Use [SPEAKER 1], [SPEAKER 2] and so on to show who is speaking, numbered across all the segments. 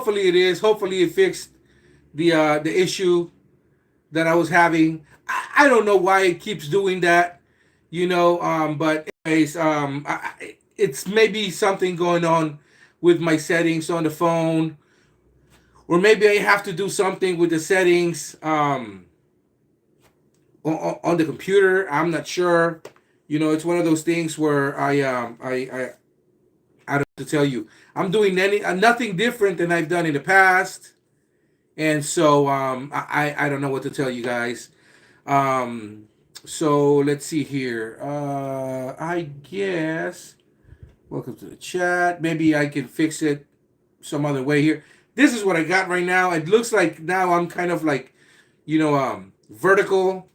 [SPEAKER 1] hopefully it is. Hopefully it fixed the issue that I was having. I don't know why it keeps doing that, but anyways, it's maybe something going on with my settings on the phone, or maybe I have to do something with the settings on the computer. I'm not sure. It's one of those things where I don't have to tell you. I'm doing nothing different than I've done in the past, and so I don't know what to tell you guys. Um, so let's see here. I guess welcome to the chat. Maybe I can fix it some other way here. This is what I got right now. It looks like now I'm kind of like, vertical.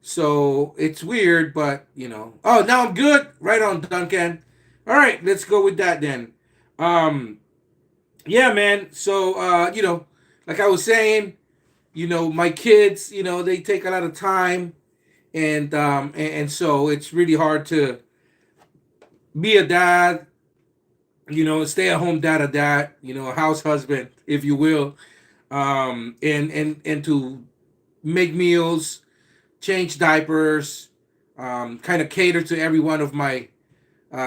[SPEAKER 1] So it's weird, but Oh, now I'm good. Right on, Duncan. All right, let's go with that then. Um, yeah, man. So like I was saying, my kids, they take a lot of time, and so it's really hard to be a dad, stay at home dad, a house husband, if you will, and to make meals, change diapers, kind of cater to every one of my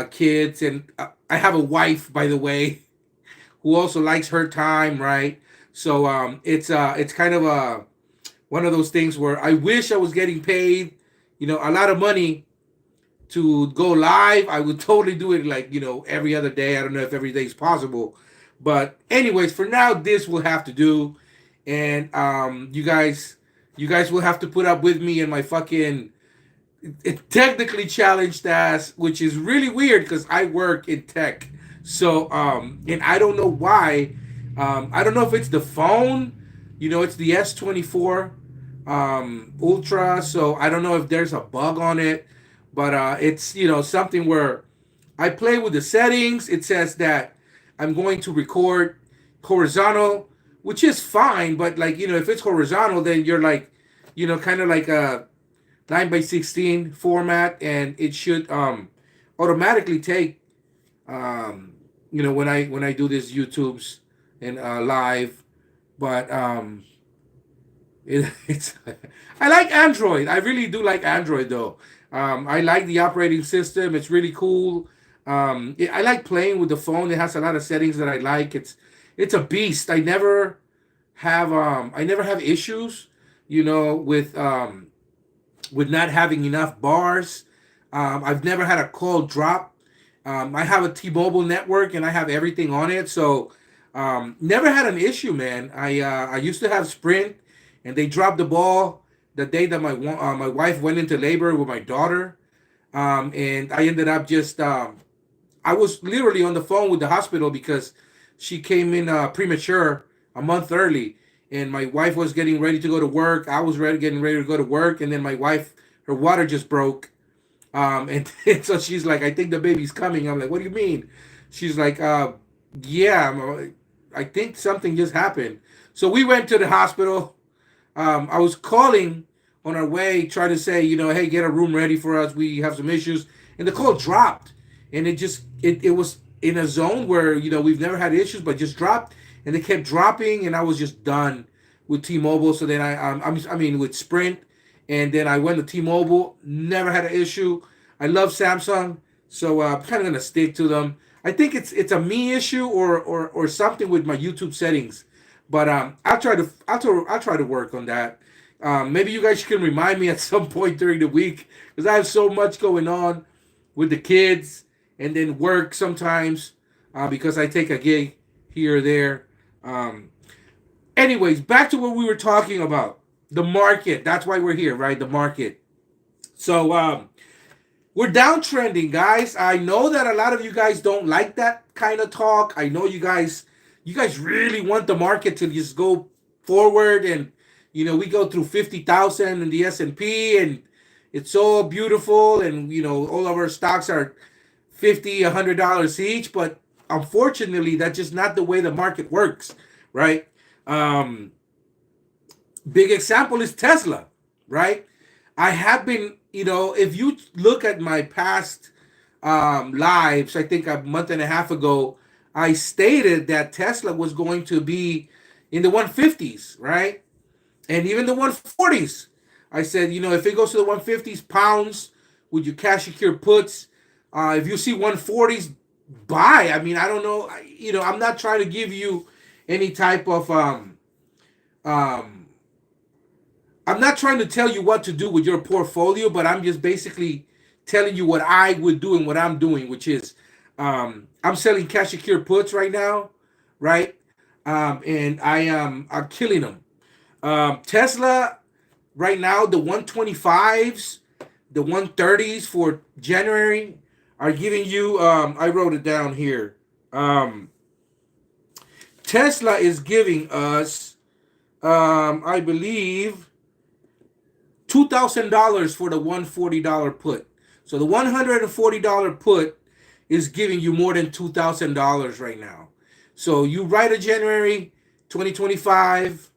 [SPEAKER 1] kids, and I have a wife, by the way, who also likes her time, right? So it's kind of one of those things where I wish I was getting paid, a lot of money to go live. I would totally do it like, every other day. I don't know if every day is possible. But anyways, for now this will have to do. And you guys will have to put up with me and my fucking technically challenged ass, which is really weird because I work in tech. So and I don't know why. I don't know if it's the phone. It's the S24 Ultra. So I don't know if there's a bug on it, but it's something where I play with the settings. It says that I'm going to record horizontal, which is fine. But like if it's horizontal, then you're like, kind of like a 9 by 16 format, and it should automatically take when I do this YouTube's and live, but it's I like Android. I really do like Android though. I like the operating system. It's really cool. I like playing with the phone. It has a lot of settings that I like. It's a beast. I never have issues, with not having enough bars. I've never had a call drop. I have a T-Mobile network and I have everything on it, so never had an issue, man. I used to have Sprint, and they dropped the ball the day that my wife went into labor with my daughter, and I ended up just I was literally on the phone with the hospital because she came in premature a month early, and my wife was getting ready to go to work. I was getting ready to go to work, and then my wife, her water just broke, and so she's like, "I think the baby's coming." I'm like, "What do you mean?" She's like, "Yeah, I think something just happened." So we went to the hospital. I was calling on our way, trying to say, hey, get a room ready for us. We have some issues, and the call dropped, and it was in a zone where we've never had issues, but just dropped, and it kept dropping, and I was just done with T-Mobile. So then I mean with Sprint, and then I went to T-Mobile. Never had an issue. I love Samsung, so I'm kind of gonna stick to them. I think it's a me issue or something with my YouTube settings, but I'll try to work on that. Maybe you guys can remind me at some point during the week because I have so much going on with the kids and then work sometimes because I take a gig here or there. Um, Anyways, back to what we were talking about, the market. That's why we're here, right? The market. So we're downtrending, guys. I know that a lot of you guys don't like that kind of talk. I know you guys really want the market to just go forward, and we go through 50,000 in the S&P, and it's so beautiful, and all of our stocks are 50, $100 each, but unfortunately that's just not the way the market works, right? Um Big example is Tesla, right? I have been, if you look at my past lives, I think a month and a half ago, I stated that Tesla was going to be in the 150s, right? And even the 140s. I said, if it goes to the 150s pounds with your cash secure puts, if you see 140s, buy. I mean, I don't know. I'm not trying to give you any type of um, I'm not trying to tell you what to do with your portfolio, but I'm just basically telling you what I would do and what I'm doing, which is I'm selling cash secure puts right now, right? And I am I'm killing them. Tesla right now, the 125s, the 130s for January are giving you. I wrote it down here. Um, Tesla is giving us, I believe, $2,000 for the $140 put. So the $140 put is giving you more than $2,000 right now. So you write a January 2025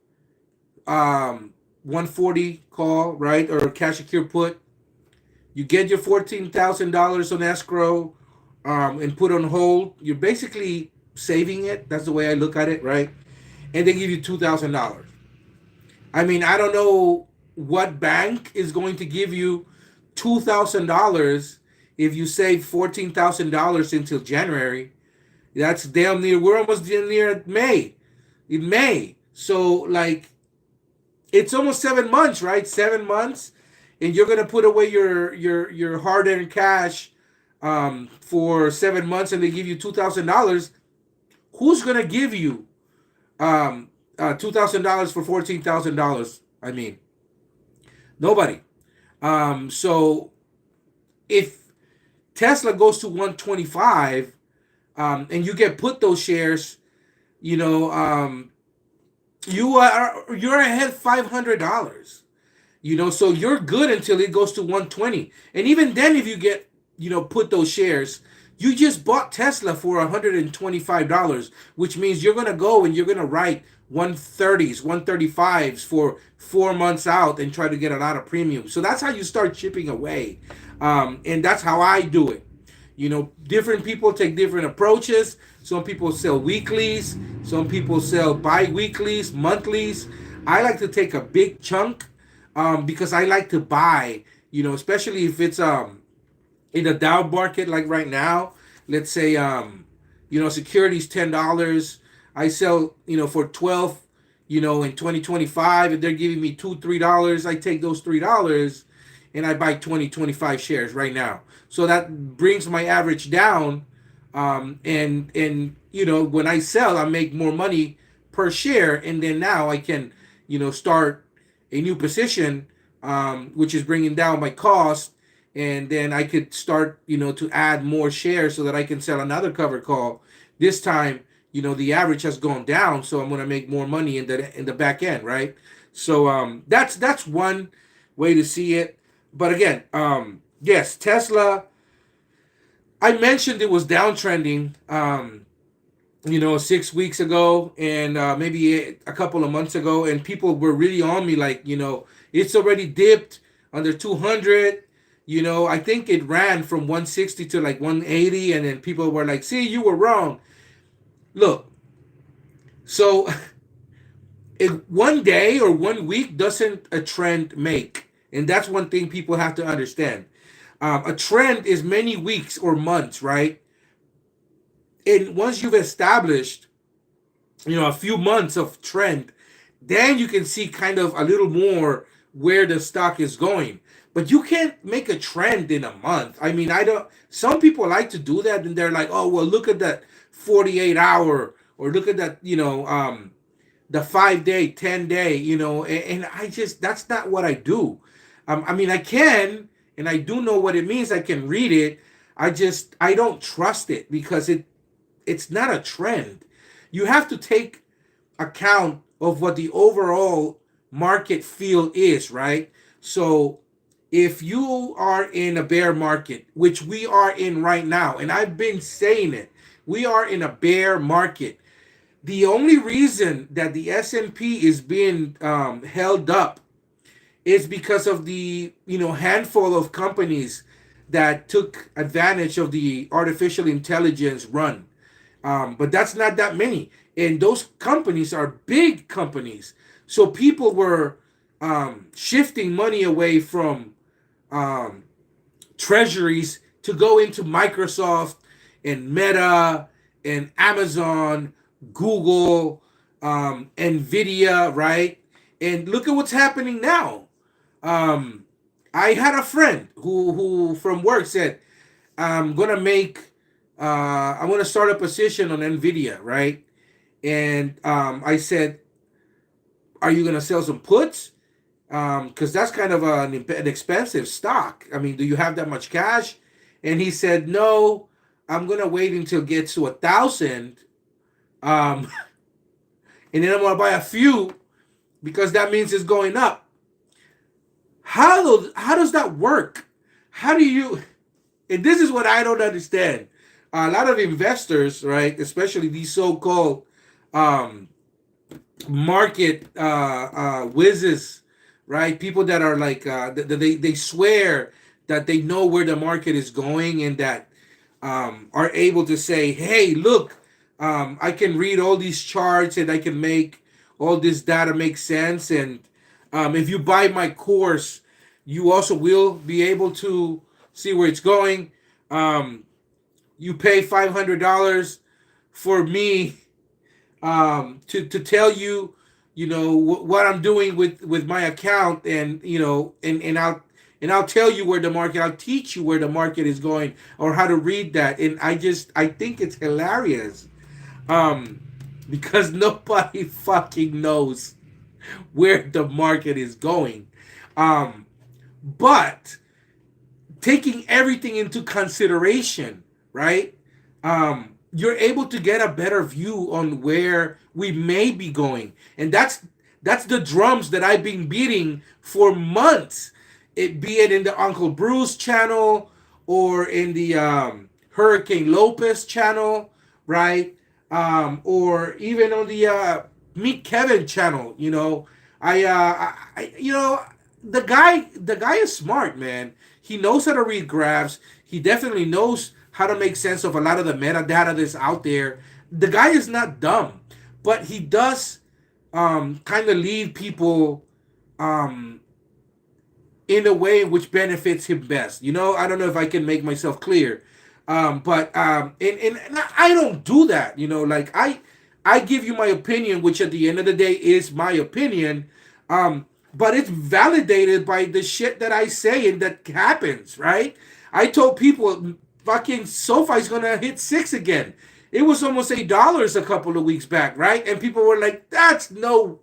[SPEAKER 1] 140 call, right, or cash secure put. You get your $14,000 on escrow and put on hold. You're basically saving it. That's the way I look at it, right? And they give you $2,000. I mean, I don't know what bank is going to give you $2,000 if you save $14,000 until January. That's damn near. We're almost near May. In May, so like it's almost 7 months, right? 7 months, and you're gonna put away your hard-earned cash for 7 months, and they give you $2,000. Who's gonna give you $2,000 for $14,000? I mean, nobody. So if Tesla goes to 125, and you get put those shares, you know, you're ahead $500. So you're good until it goes to 120. And even then, if you get, put those shares, you just bought Tesla for $125, which means you're gonna go and you're gonna write 130s, 135s for 4 months out and try to get a lot of premium. So that's how you start chipping away, and that's how I do it. Different people take different approaches. Some people sell weeklies. Some people sell bi-weeklies, monthlies. I like to take a big chunk because I like to buy, especially if it's in a down market like right now. Let's say, security's $10. I sell, for 12, in 2025, if they're giving me $2, $3, I take those $3 and I buy 20, 25 shares right now. So that brings my average down. And when I sell, I make more money per share. And then now I can, start a new position, which is bringing down my cost. And then I could start, to add more shares so that I can sell another covered call. This time, the average has gone down, so I'm going to make more money in the back end, right? So that's one way to see it. But again, yes, Tesla. I mentioned it was downtrending, 6 weeks ago and maybe a couple of months ago, and people were really on me like, it's already dipped under 200. I think it ran from 160 to like 180, and then people were like, "See, you were wrong." Look, so one day or 1 week doesn't a trend make, and that's one thing people have to understand. A trend is many weeks or months, right? And once you've established, a few months of trend, then you can see kind of a little more where the stock is going. But you can't make a trend in a month. I mean, I don't. Some people like to do that, and they're like, "Oh, well, look at that 48 hour, or look at that, the 5 day, 10 day, and that's not what I do. I mean, I can, and I do know what it means. I can read it. I don't trust it because it's not a trend. You have to take account of what the overall market feel is, right? So if you are in a bear market, which we are in right now, and I've been saying it, we are in a bear market. The only reason that the S&P is being held up is because of the handful of companies that took advantage of the artificial intelligence run. But that's not that many. And those companies are big companies. So people were shifting money away from um, treasuries to go into Microsoft and Meta and Amazon, Google, Nvidia, right? And look at what's happening now. Um, I had a friend who from work said, I'm gonna make I'm gonna start a position on Nvidia, right? And I said, are you gonna sell some puts? Because that's kind of an expensive stock. I mean, do you have that much cash? And he said, no, I'm gonna wait until it gets to 1,000, um, and then I'm gonna buy a few because that means it's going up. How does that work? How do you? And this is what I don't understand. A lot of investors, right, especially these so-called um, market whizzes, right? People that are like they swear that they know where the market is going and that are able to say, "Hey, look, I can read all these charts and I can make all this data make sense." And if you buy my course, you also will be able to see where it's going. Um, you pay $500 for me to tell you, what I'm doing with my account, and and I'll tell you where the market. I'll teach you where the market is going or how to read that. And I think it's hilarious, um, because nobody fucking knows where the market is going. Um, but taking everything into consideration, right? You're able to get a better view on where we may be going, and that's the drums that I've been beating for months. It be it in the Uncle Bruce channel or in the Hurricane Lopez channel, right? Or even on the Meet Kevin channel. The guy is smart, man. He knows how to read graphs. He definitely knows how to make sense of a lot of the metadata that's out there. The guy is not dumb, but he does kind of lead people um, in a way which benefits him best. I don't know if I can make myself clear, but and I don't do that. Like I give you my opinion, which at the end of the day is my opinion. But it's validated by the shit that I say and that happens, right? I told people fucking SoFi's gonna hit 6 again. It was almost $8 a couple of weeks back, right? And people were like, that's no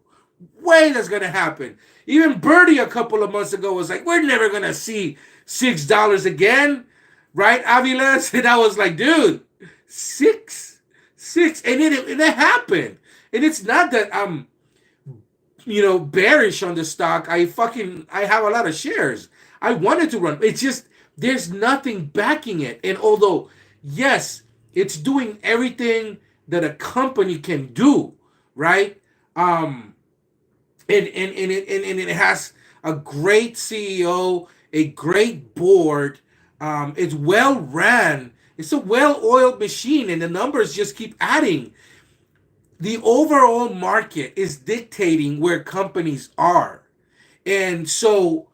[SPEAKER 1] way that's gonna happen. Even Birdie a couple of months ago was like, we're never gonna see $6 again, right, Aviles? And I was like, dude, six, and it happened. And it's not that I'm bearish on the stock. I have a lot of shares. I wanted to run. It's just there's nothing backing it. And although yes, it's doing everything that a company can do, right? And it has a great CEO, a great board. It's well ran. It's a well-oiled machine, and the numbers just keep adding. The overall market is dictating where companies are. And so,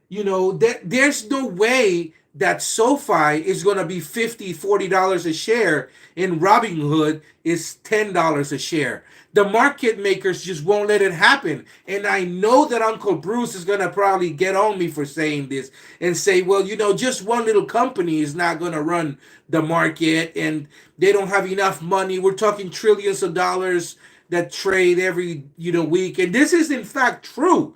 [SPEAKER 1] there's no way that SoFi is going to be $50, $40 a share and Robinhood is $10 a share. The market makers just won't let it happen. And I know that Uncle Bruce is going to probably get on me for saying this and say, well, just one little company is not going to run the market and they don't have enough money. We're talking trillions of dollars that trade every, week. And this is in fact true.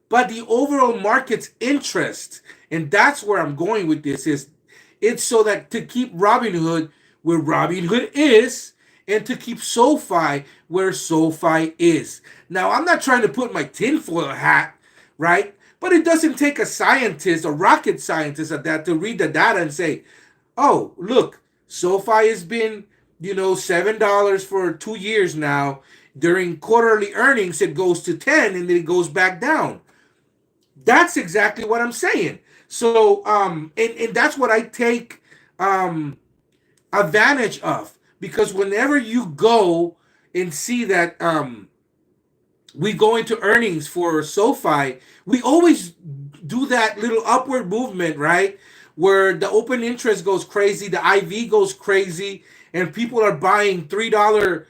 [SPEAKER 1] But the overall market's interest, and that's where I'm going with this, is it's so that to keep Robinhood where Robinhood is, and to keep SoFi where SoFi is. Now, I'm not trying to put my tinfoil hat, right? But it doesn't take a scientist, a rocket scientist at that, to read the data and say, oh, look, SoFi has been, $7 for 2 years now. During quarterly earnings, it goes to 10 and then it goes back down. That's exactly what I'm saying. So, and that's what I take advantage of. because whenever you go and see that we go into earnings for SoFi, we always do that little upward movement, right? Where the open interest goes crazy, the IV goes crazy, and people are buying $3,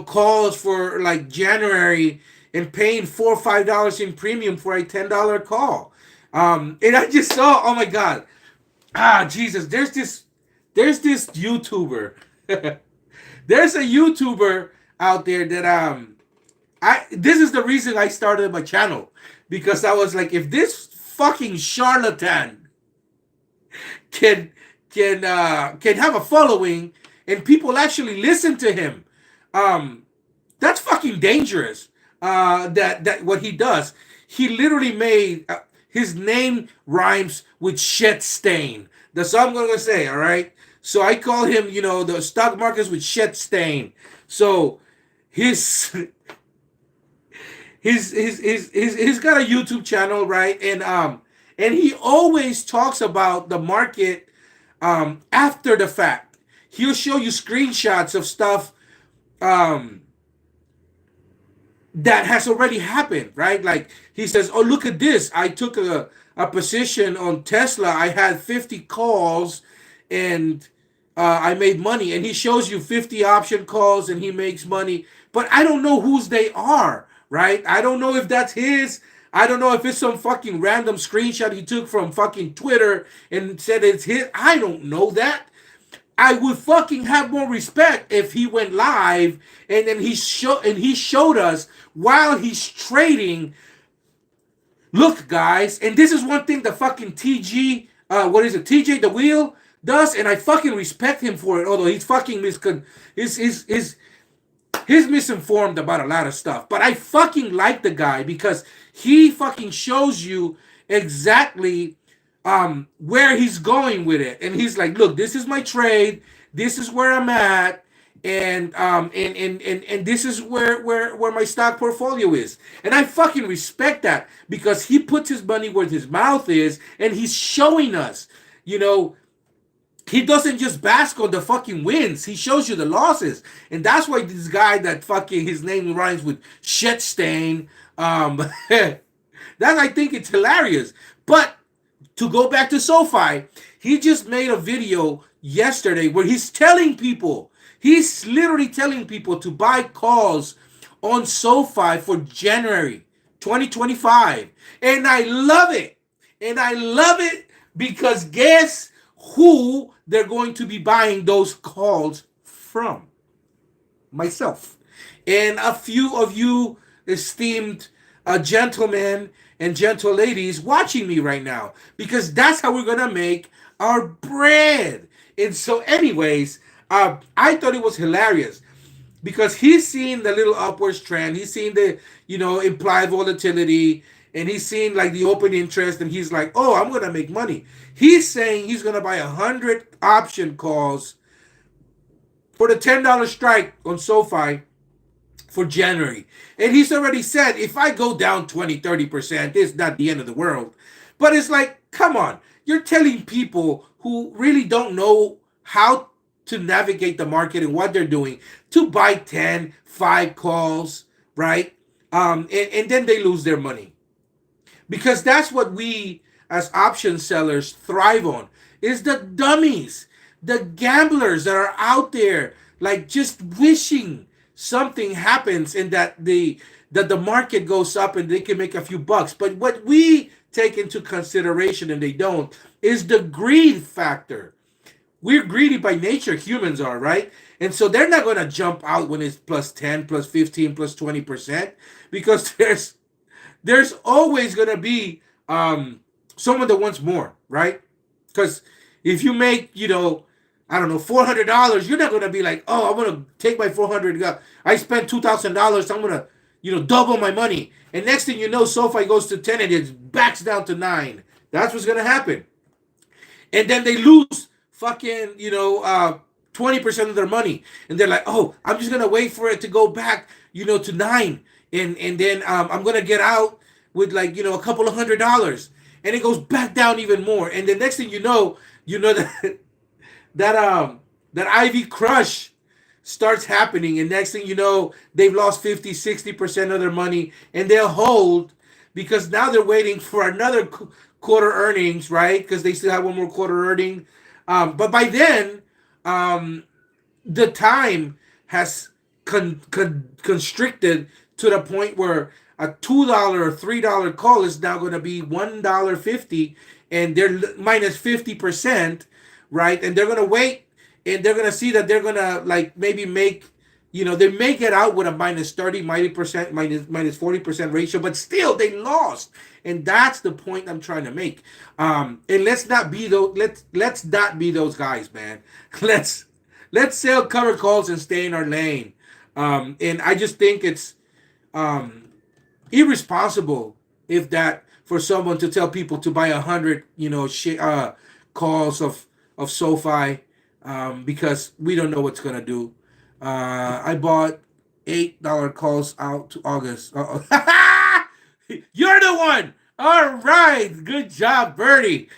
[SPEAKER 1] calls for like January and paying $4 or $5 in premium for a $10 call. And I just saw, oh my God, Jesus, there's this YouTuber. There's a YouTuber out there that this is the reason I started my channel, because I was like, if this fucking charlatan can can have a following and people actually listen to him, that's fucking dangerous. That what he does, he literally made his name rhymes with shit stain. That's all I'm gonna say. All right. So I call him, the stock markets with shit stain. So his he's got a YouTube channel, right? And he always talks about the market after the fact. He'll show you screenshots of stuff um that has already happened, right? Like he says, "Oh, look at this! I took a position on Tesla. I had 50 calls, and I made money." And he shows you 50 option calls, and he makes money. But I don't know whose they are, right? I don't know if that's his. I don't know if it's some fucking random screenshot he took from fucking Twitter and said it's his. I don't know that. I would fucking have more respect if he went live and then he showed us while he's trading. Look, guys, and this is one thing the fucking what is it, TJ the Wheel does, and I fucking respect him for it. Although he's fucking he's misinformed about a lot of stuff, but I fucking like the guy because he fucking shows you exactly where he's going with it, and he's like, look, this is my trade, this is where I'm at, and this is where my stock portfolio is. And I fucking respect that because he puts his money where his mouth is, and he's showing us, he doesn't just bask on the fucking wins. He shows you the losses. And that's why this guy that fucking his name rhymes with shit stain, that I think it's hilarious. But to go back to SoFi, he just made a video yesterday where he's literally telling people to buy calls on SoFi for January 2025. And I love it. And I love it because guess who they're going to be buying those calls from? Myself. And a few of you esteemed gentlemen and gentle ladies watching me right now, because that's how we're gonna make our bread. And so anyways, I thought it was hilarious because he's seen the little upwards trend, he's seen the implied volatility, and he's seen like the open interest, and he's like, oh, I'm gonna make money. He's saying he's gonna buy 100 option calls for the $10 strike on SoFi for January. And he's already said, if I go down 20-30%, it's not the end of the world. But it's like, come on, you're telling people who really don't know how to navigate the market and what they're doing to buy 5 calls, right? And then they lose their money. Because that's what we as option sellers thrive on, is the dummies, the gamblers that are out there like just wishing something happens and that the market goes up and they can make a few bucks. But what we take into consideration, and they don't, is the greed factor. We're greedy by nature, humans are, right? And so they're not going to jump out when it's plus 10, plus 15, plus 20%, because there's always going to be someone that wants more, right? Because if you make, I don't know, $400, you're not going to be like, oh, I'm going to take my $400. I spent $2,000. I'm going to, double my money. And next thing you know, SoFi goes to 10 and it backs down to 9. That's what's going to happen. And then they lose fucking, 20% of their money. And they're like, oh, I'm just going to wait for it to go back, to 9. And then I'm going to get out with like, a couple of $100. And it goes back down even more. And the next thing you know that that Ivy crush starts happening, and next thing you know, they've lost 50, 60% of their money, and they'll hold because now they're waiting for another quarter earnings, right? Because they still have one more quarter earning. But by then, um, the time has constricted to the point where a $2 or $3 call is now going to be $1.50, and they're minus 50%, right? And they're going to wait, and they're going to see that they're going to like maybe make, they may get out with a minus 30, -% minus 40% ratio, but still they lost. And that's the point I'm trying to make. And let's not be those let's not be those guys, man. Let's let's sell cover calls and stay in our lane. And I just think it's um, irresponsible if that for someone to tell people to buy 100, calls of SoFi, because we don't know what's gonna do. I bought $8 calls out to August. Uh-oh. You're the one. All right, good job, Birdie.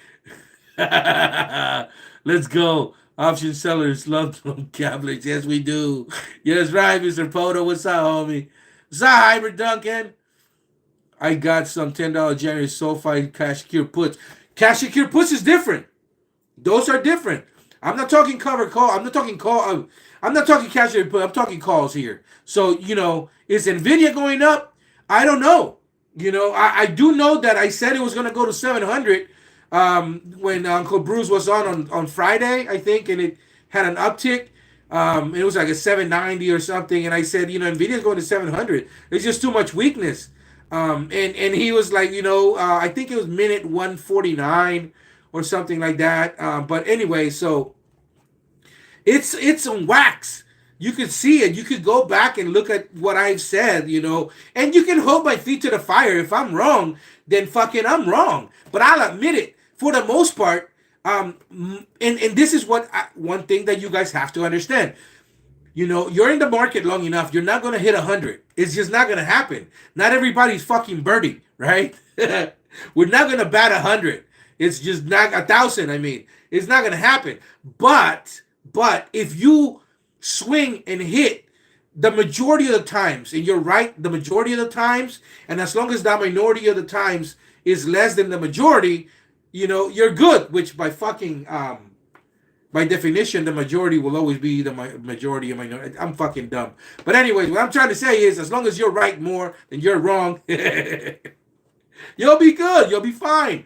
[SPEAKER 1] Let's go. Option sellers love them gamblers. Yes, we do. Yes, right, Mr. Poto. What's up, homie? What's up, Hybrid Duncan? I got some $10 January SoFi cash secure puts. Cash secure puts is different. Those are different. I'm not talking cover call. I'm not talking call. I'm not talking cash secure put. I'm talking calls here. So is Nvidia going up? I don't know. I do know that I said it was going to go to 700 when Uncle Bruce was on Friday, I think, and it had an uptick. It was like a 790 or something, and I said, Nvidia's going to 700. There's just too much weakness. And he was like, I think it was minute 149 or something like that. But anyway, so it's on wax. You could see it. You could go back and look at what I've said, and you can hold my feet to the fire. If I'm wrong, then fucking I'm wrong. But I'll admit it. For the most part, and this is one thing that you guys have to understand. You're in the market long enough. You're not gonna hit 100. It's just not gonna happen. Not everybody's fucking birdie, right? We're not gonna bat 100. It's just not 1,000. I mean, it's not gonna happen. But if you swing and hit the majority of the times, and you're right, the majority of the times, and as long as the minority of the times is less than the majority, you're good. Which by definition, the majority will always be the majority of minority. I'm fucking dumb. But anyways, what I'm trying to say is, as long as you're right more than you're wrong, you'll be good. You'll be fine.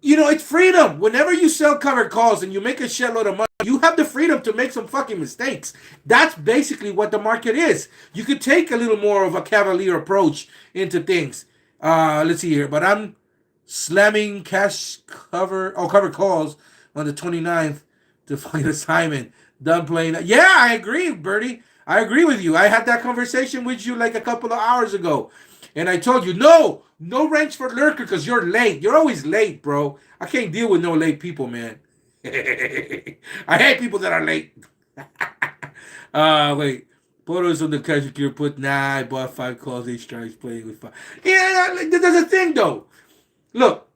[SPEAKER 1] It's freedom. Whenever you sell covered calls and you make a shitload of money, you have the freedom to make some fucking mistakes. That's basically what the market is. You could take a little more of a cavalier approach into things. Let's see here. But I'm slamming cover calls on the 29th to find assignment. Done playing. Yeah, I agree, Bertie. I agree with you. I had that conversation with you like a couple of hours ago. And I told you, no ranks for Lurker because you're late. You're always late, bro. I can't deal with no late people, man. I hate people that are late. Wait. Photos on the cash secure put, nah, I bought 5 calls, 8 strikes, playing with 5. Yeah, there's a thing, though. Look,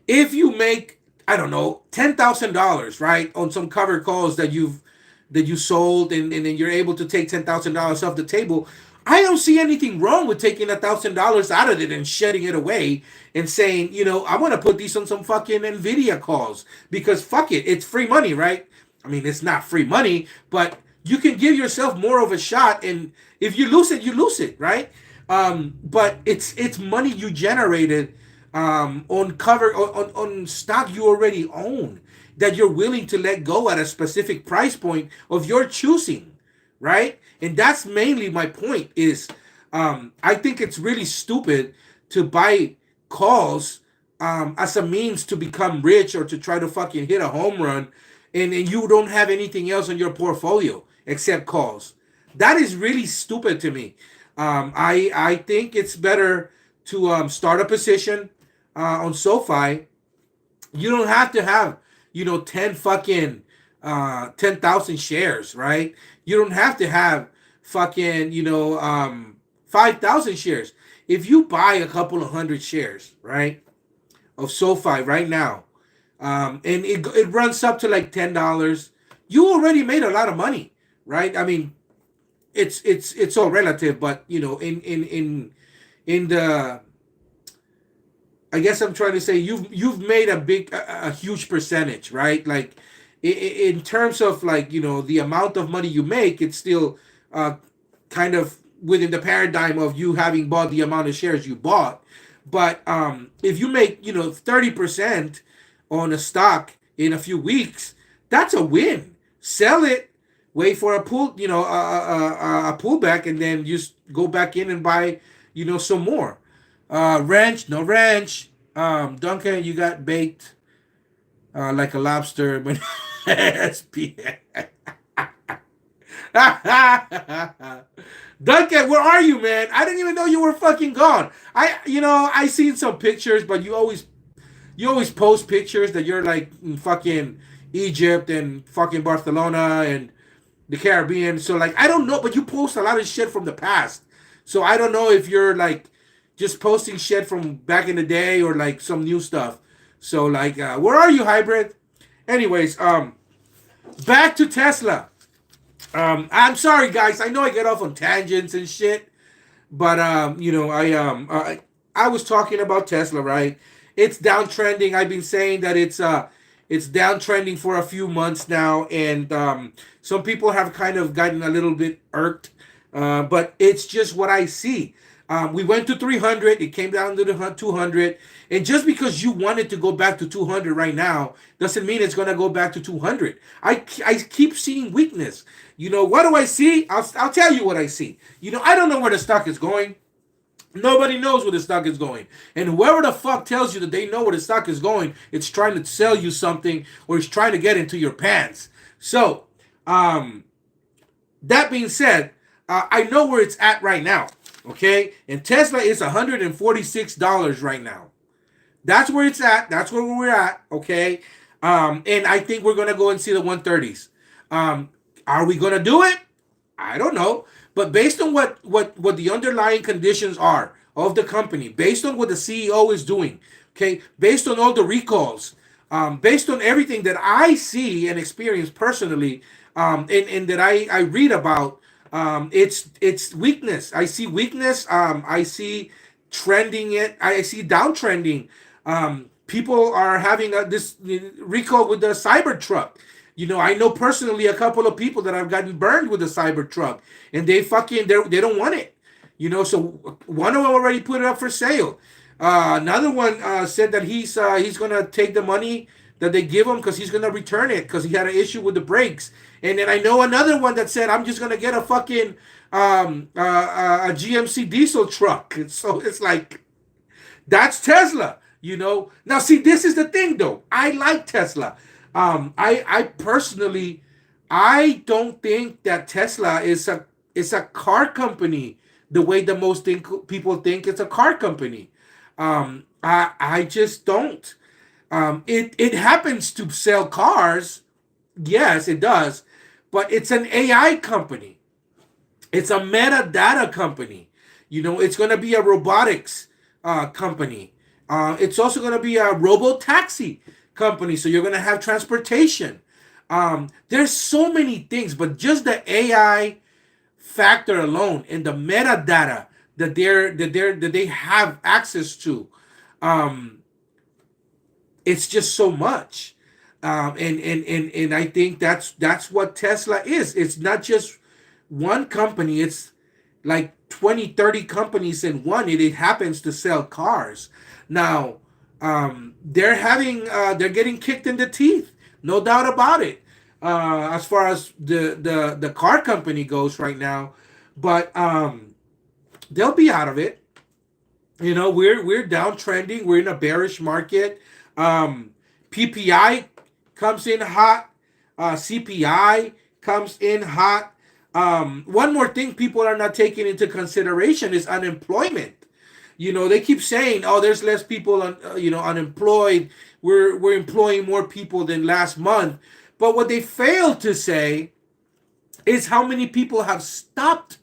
[SPEAKER 1] if you make, I don't know, $10,000, right, on some covered calls that you sold, and then you're able to take $10,000 off the table, I don't see anything wrong with taking $1,000 out of it and shedding it away and saying, I want to put these on some fucking Nvidia calls because fuck it, it's free money, right? I mean, it's not free money, but you can give yourself more of a shot, and if you lose it, you lose it, right? But it's money you generated on stock you already own that you're willing to let go at a specific price point of your choosing, right? And that's mainly my point is I think it's really stupid to buy calls as a means to become rich or to try to fucking hit a home run, and you don't have anything else on your portfolio except calls. That is really stupid to me. I think it's better to start a position on SoFi. You don't have to have 10 fucking 10,000 shares, right? You don't have to have fucking 5,000 shares. If you buy a couple of hundred shares, right, of SoFi right now, and it runs up to like $10, you already made a lot of money, right? I mean, it's all relative, but you know, in the, I guess I'm trying to say you've made a huge percentage, right? Like in terms of like, you know, the amount of money you make, it's still uh, kind of within the paradigm of you having bought the amount of shares you bought. But if you make, you know, 30% on a stock in a few weeks, that's a win. Sell it, wait for a pull, you know, a pullback, and then just go back in and buy, you know, some more. Ranch, no ranch. Duncan, you got baked like a lobster, but SPN. Duncan, where are you, man? I didn't even know you were fucking gone. I seen some pictures, but you always post pictures that you're like in fucking Egypt and fucking Barcelona and the Caribbean. So like, I don't know, but you post a lot of shit from the past. So I don't know if you're like just posting shit from back in the day or like some new stuff. So like, where are you, hybrid? Anyways, back to Tesla. I'm sorry, guys. I know I get off on tangents and shit, but you know, I was talking about Tesla, right? It's downtrending. I've been saying that it's downtrending for a few months now, and some people have kind of gotten a little bit irked, but it's just what I see. We went to 300, it came down to the 200, and just because you wanted to go back to 200 right now doesn't mean it's going to go back to 200. I keep seeing weakness. You know, what do I see? I'll tell you what I see. You know, I don't know where the stock is going. Nobody knows where the stock is going. And whoever the fuck tells you that they know where the stock is going, it's trying to sell you something or it's trying to get into your pants. So, that being said, I know where it's at right now. Okay? And Tesla is $146 right now. That's where it's at. That's where we're at. Okay? And I think we're going to go and see the 130s. Are we going to do it? I don't know. But based on what the underlying conditions are of the company, based on what the CEO is doing, okay, based on all the recalls, based on everything that I see and experience personally, and that I read about, it's weakness. I see weakness. I see trending it. I see downtrending. People are having this recall with the Cybertruck. You know, I know personally a couple of people that have gotten burned with the Cybertruck, and they don't want it. You know, so one of them already put it up for sale. Another one said that he's gonna take the money that they give him because he's gonna return it because he had an issue with the brakes. And then I know another one that said I'm just gonna get a fucking a GMC diesel truck. And so it's like, that's Tesla. You know. Now see, this is the thing though. I like Tesla. I personally, I don't think that Tesla is a car company the way that people think it's a car company. I just don't. It happens to sell cars, yes, it does, but it's an AI company. It's a metadata company. You know, it's going to be a robotics company. It's also going to be a robo taxi company. So you're going to have transportation. There's so many things, but just the AI factor alone and the metadata that they have access to, it's just so much. And I think that's what Tesla is. It's not just one company. It's like 20, 30 companies in one. It happens to sell cars. Now, they're getting kicked in the teeth, no doubt about it. As far as the car company goes right now, but they'll be out of it. You know, we're downtrending. We're in a bearish market. PPI comes in hot. CPI comes in hot. One more thing people are not taking into consideration is unemployment. You know, they keep saying, "Oh, there's less people, unemployed. We're employing more people than last month." But what they fail to say is how many people have stopped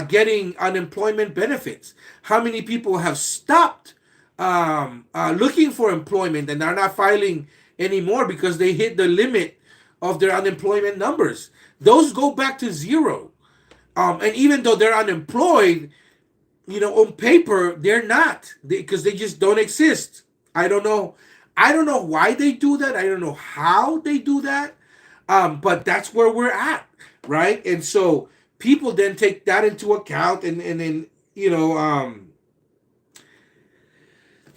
[SPEAKER 1] getting unemployment benefits. How many people have stopped looking for employment and are not filing anymore because they hit the limit of their unemployment numbers. Those go back to zero. And even though they're unemployed, on paper they're not, because they just don't exist. I don't know. I don't know why they do that. I don't know how they do that. But that's where we're at, right? And so people then take that into account, and then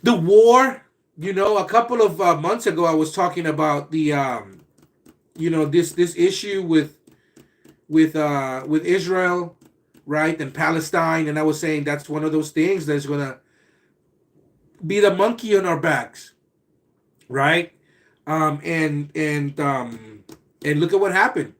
[SPEAKER 1] the war. A couple of months ago, I was talking about the this issue with Israel, right, and Palestine, and I was saying that's one of those things that's gonna be the monkey on our backs, right? And look at what happened,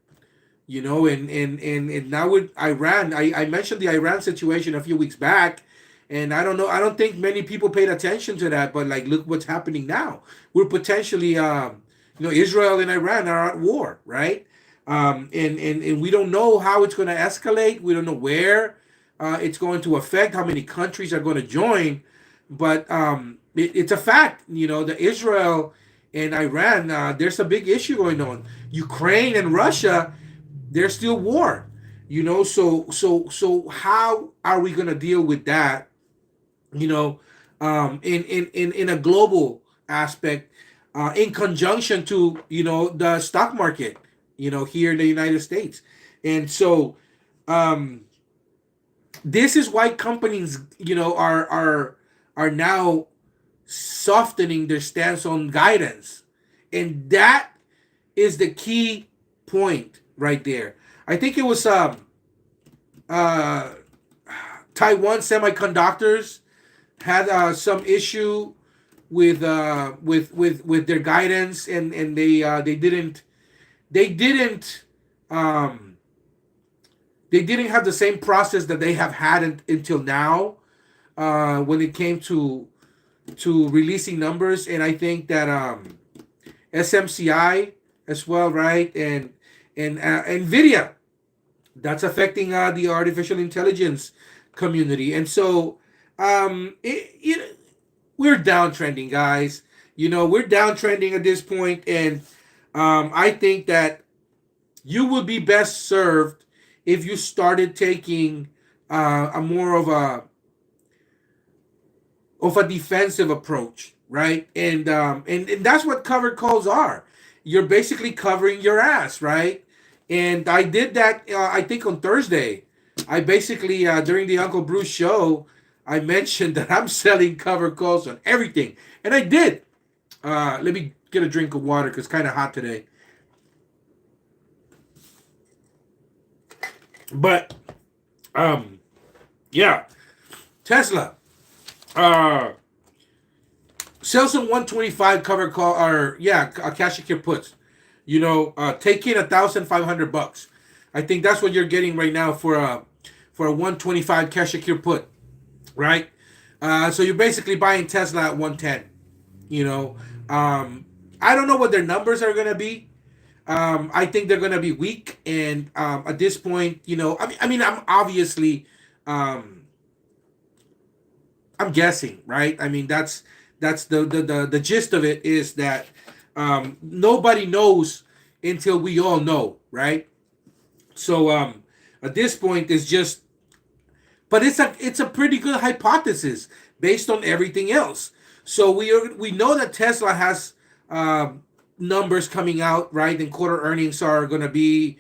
[SPEAKER 1] and now with Iran, I mentioned the Iran situation a few weeks back, and I don't know, I don't think many people paid attention to that, but like, look what's happening now. We're potentially, Israel and Iran are at war, right? And we don't know how it's going to escalate. We don't know where it's going to affect, how many countries are going to join, but it's a fact. The Israel and Iran, there's a big issue going on. Ukraine and Russia, there's still war. So how are we going to deal with that? In a global aspect, in conjunction to the stock market, here in the United States. And so this is why companies, are now softening their stance on guidance. And that is the key point right there. I think it was Taiwan Semiconductors had some issue with their guidance, and they didn't have the same process that they have had until now, when it came to releasing numbers. And I think that SMCI as well, right, and Nvidia, that's affecting the artificial intelligence community. And so we're downtrending, guys. We're downtrending at this point, and I think that you would be best served if you started taking a more of a defensive approach, right? And that's what covered calls are. You're basically covering your ass, right? And I did that. I think on Thursday, I basically during the Uncle Bruce show, I mentioned that I'm selling cover calls on everything, and I did. Let me get a drink of water because it's kind of hot today. But yeah, Tesla. Sell some 125 cover call, or cash secure puts. Take in $1,500. I think that's what you're getting right now for a 125 cash secure put, right? So you're basically buying Tesla at 110. I don't know what their numbers are gonna be. I think they're gonna be weak, and at this point, I'm obviously, I'm guessing, right? I mean, that's the gist of it, is that nobody knows until we all know, right? So at this point, it's just, but it's a pretty good hypothesis based on everything else. So we know that Tesla has numbers coming out, right? And quarter earnings are going to be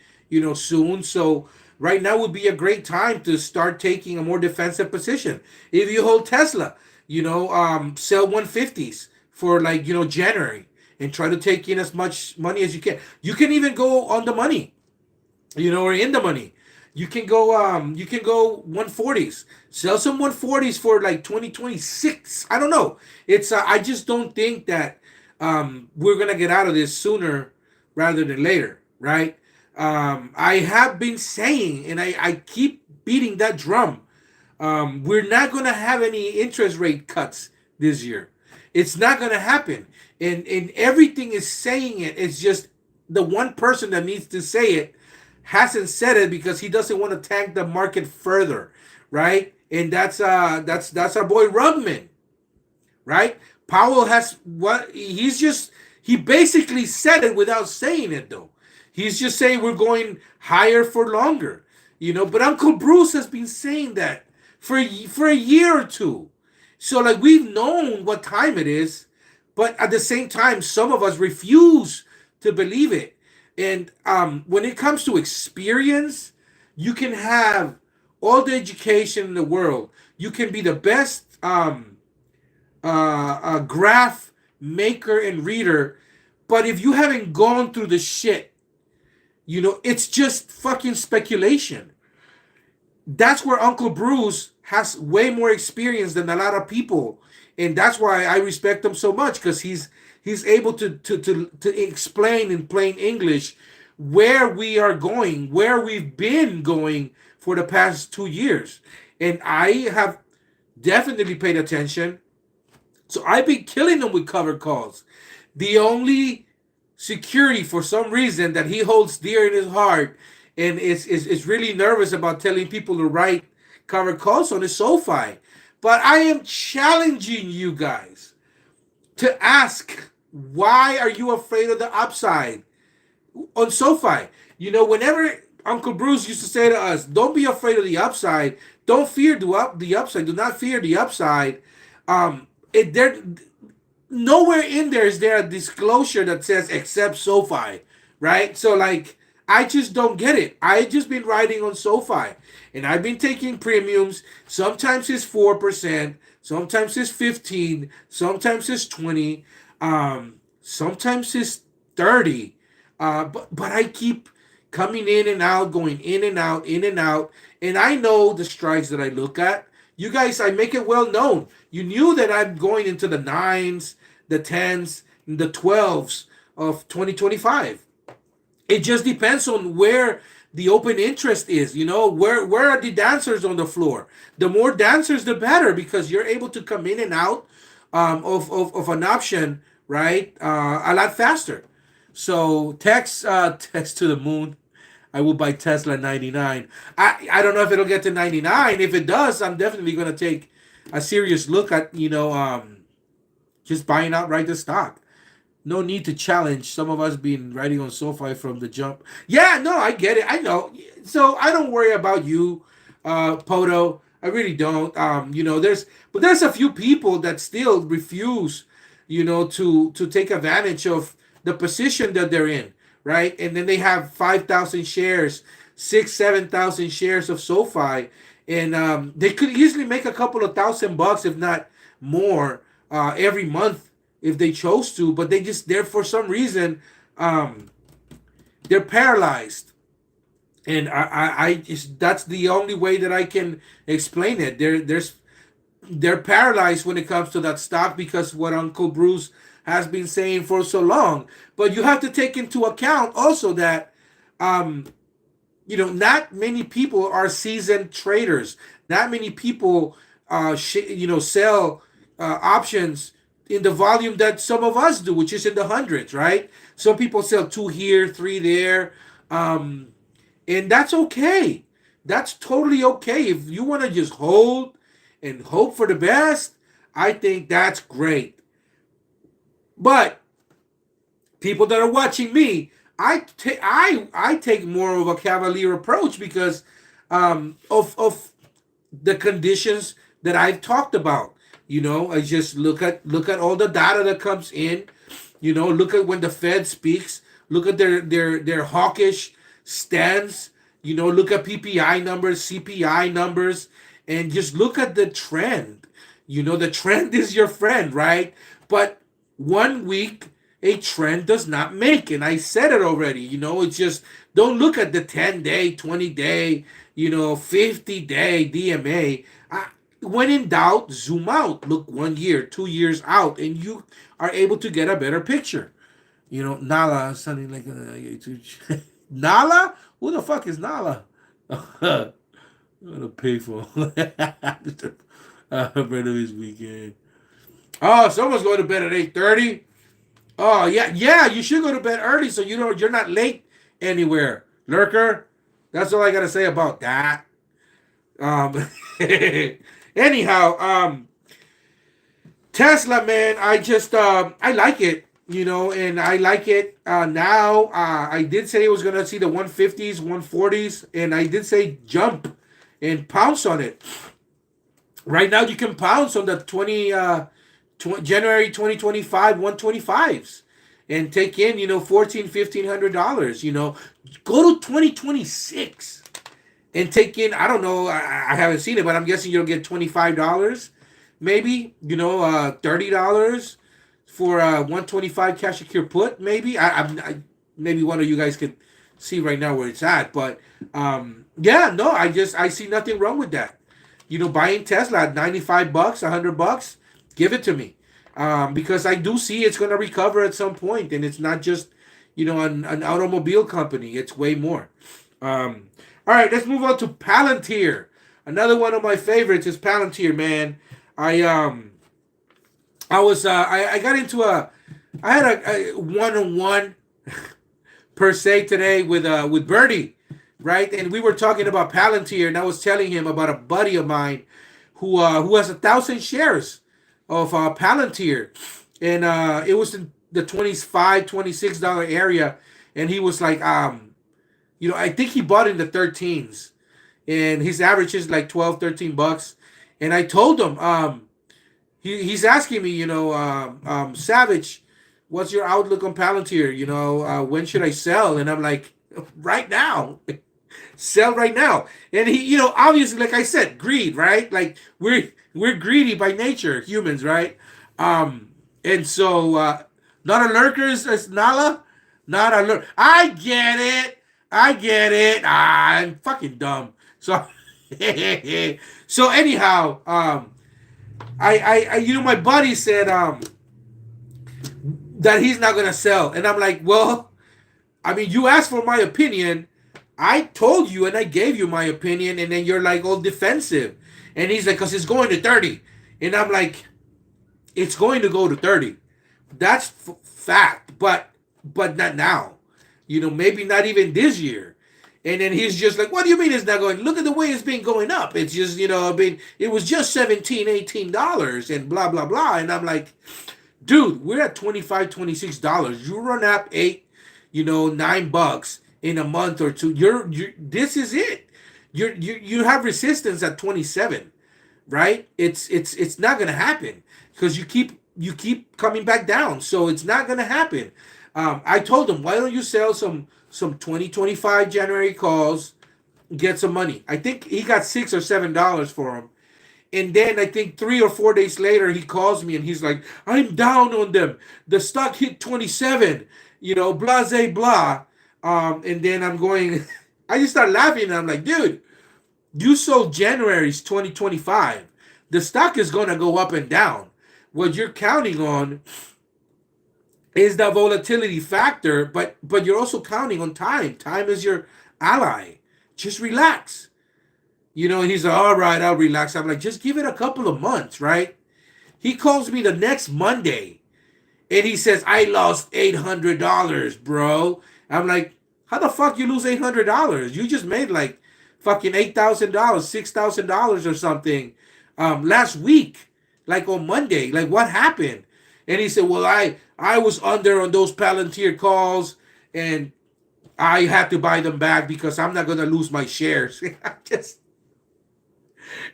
[SPEAKER 1] soon. So right now would be a great time to start taking a more defensive position. If you hold Tesla, sell 150s for January, and try to take in as much money as you can. You can even go on the money, or in the money. You can go 140s. Sell some 140s for 2026. I don't know. It's I just don't think that we're gonna get out of this sooner rather than later, right? I have been saying, and I keep beating that drum. We're not gonna have any interest rate cuts this year. It's not gonna happen, and everything is saying it. It's just the one person that needs to say it hasn't said it because he doesn't want to tank the market further, right? And that's our boy Rugman, right? Powell has he basically said it without saying it though. He's just saying we're going higher for longer, But Uncle Bruce has been saying that for a year or two. So like we've known what time it is, but at the same time, some of us refuse to believe it. And when it comes to experience, you can have all the education in the world. You can be the best graph maker and reader, but if you haven't gone through the shit, it's just fucking speculation. That's where Uncle Bruce has way more experience than a lot of people, and that's why I respect him so much because he's able to explain in plain English where we are going, where we've been going for the past 2 years, and I have definitely paid attention. So I've been killing him with cover calls. The only security for some reason that he holds dear in his heart and is really nervous about telling people to write cover calls on his SoFi. But I am challenging you guys to ask, why are you afraid of the upside on SoFi? Whenever Uncle Bruce used to say to us, don't be afraid of the upside. Don't fear the upside. Do not fear the upside. There nowhere in there is there a disclosure that says except SoFi, right? So like I just don't get it. I just been riding on SoFi and I've been taking premiums. Sometimes it's 4%, sometimes it's 15, sometimes it's 20, sometimes it's 30. But I keep coming in and out, going in and out, in and out, and I know the strikes that I look at. You guys, I make it well known. You knew that I'm going into the 9s, the 10s, and the 12s of 2025. It just depends on where the open interest is. Where are the dancers on the floor? The more dancers, the better, because you're able to come in and out of an option, right? A lot faster. So text to the moon. I will buy Tesla 99. I don't know if it'll get to 99. If it does, I'm definitely going to take a serious look at, just buying outright the stock. No need to challenge some of us being riding on SoFi from the jump. Yeah, no, I get it. I know. So I don't worry about you, Poto. I really don't. There's a few people that still refuse, to take advantage of the position that they're in, right? And then they have 5,000 shares, 7,000 shares of SoFi, and they could easily make a couple of $1,000, if not more, every month if they chose to. But they're for some reason, they're paralyzed, and I just, that's the only way that I can explain it. They're paralyzed when it comes to that stock because what Uncle Bruce has been saying for so long. But you have to take into account also that, not many people are seasoned traders. Not many people, sell options in the volume that some of us do, which is in the hundreds, right? Some people sell 2 here, 3 there, and that's okay. That's totally okay. If you want to just hold and hope for the best, I think that's great. But people that are watching me, I take more of a cavalier approach because of the conditions that I've talked about. I just look at all the data that comes in. Look at when the Fed speaks. Look at their hawkish stance. Look at PPI numbers, CPI numbers, and just look at the trend. The trend is your friend, right? But one week a trend does not make, and I said it already. It's just don't look at the 10-day, 20-day, 50-day DMA. When in doubt, zoom out. Look 1 year, 2 years out, and you are able to get a better picture. Nala sounding like a Nala. Who the fuck is Nala? What a pay for. This weekend. Oh, someone's going to bed at 8:30. Oh yeah. You should go to bed early so you're not late anywhere, lurker. That's all I gotta say about that. Anyhow, Tesla, man, I just I like it. and I like it. Now, I did say it was going to see the 150s, 140s, and I did say jump and pounce on it. Right now, you can pounce on the January 2025 125s and take in, $1,400, $1,500. Go to 2026 and take in. I don't know. I haven't seen it, but I'm guessing you'll get $25, maybe. $30 for a 125 cash secure put. Maybe maybe one of you guys could see right now where it's at. But yeah, no, I see nothing wrong with that. Buying Tesla at $95, $100, give it to me. Because I do see it's going to recover at some point, and it's not just an automobile company. It's way more. All right, let's move on to Palantir. Another one of my favorites is Palantir, man. I got into I had a one-on-one per se today with Bertie, right? And we were talking about Palantir, and I was telling him about a buddy of mine who has 1,000 shares of Palantir, and it was in the $25-$26 area, and he was like, I think he bought in the 13s, and his average is like 12, $13, and I told him, he's asking me, Savage, what's your outlook on Palantir? When should I sell? And I'm like, right now. Sell right now. And he, obviously, like I said, greed, right? Like we're greedy by nature, humans, right? And so not a lurker is Nala, not a lurker. I get it. I'm fucking dumb. So so anyhow, my buddy said that he's not gonna sell, and I'm like, well, I mean, you asked for my opinion. I told you and I gave you my opinion, and then you're like all defensive. And he's like, because it's going to 30. And I'm like, it's going to go to 30. That's fact, but not now. Maybe not even this year. And then he's just like, what do you mean it's not going? Look at the way it's been going up. It's just, it was just $17, $18 and blah, blah, blah. And I'm like, dude, we're at $25, $26. You run up $9 in a month or two. You're this is it. You have resistance at 27, right? It's not gonna happen because you keep coming back down. So it's not gonna happen. I told him, why don't you sell some 2025 January calls, get some money. I think he got $6 or $7 for them. And then I think 3 or 4 days later, he calls me and he's like, I'm down on them. The stock hit 27, blase blah. And then I'm going, I just start laughing and I'm like, dude, you sold January's 2025. The stock is going to go up and down. What you're counting on is the volatility factor, but you're also counting on time. Time is your ally. Just relax. And he's like, all right, I'll relax. I'm like, just give it a couple of months, right? He calls me the next Monday and he says, I lost $800, bro. I'm like, how the fuck you lose $800? You just made like fucking $8,000, $6,000 or something last week, like on Monday. Like what happened? And he said, well, I was under on those Palantir calls and I had to buy them back because I'm not gonna lose my shares.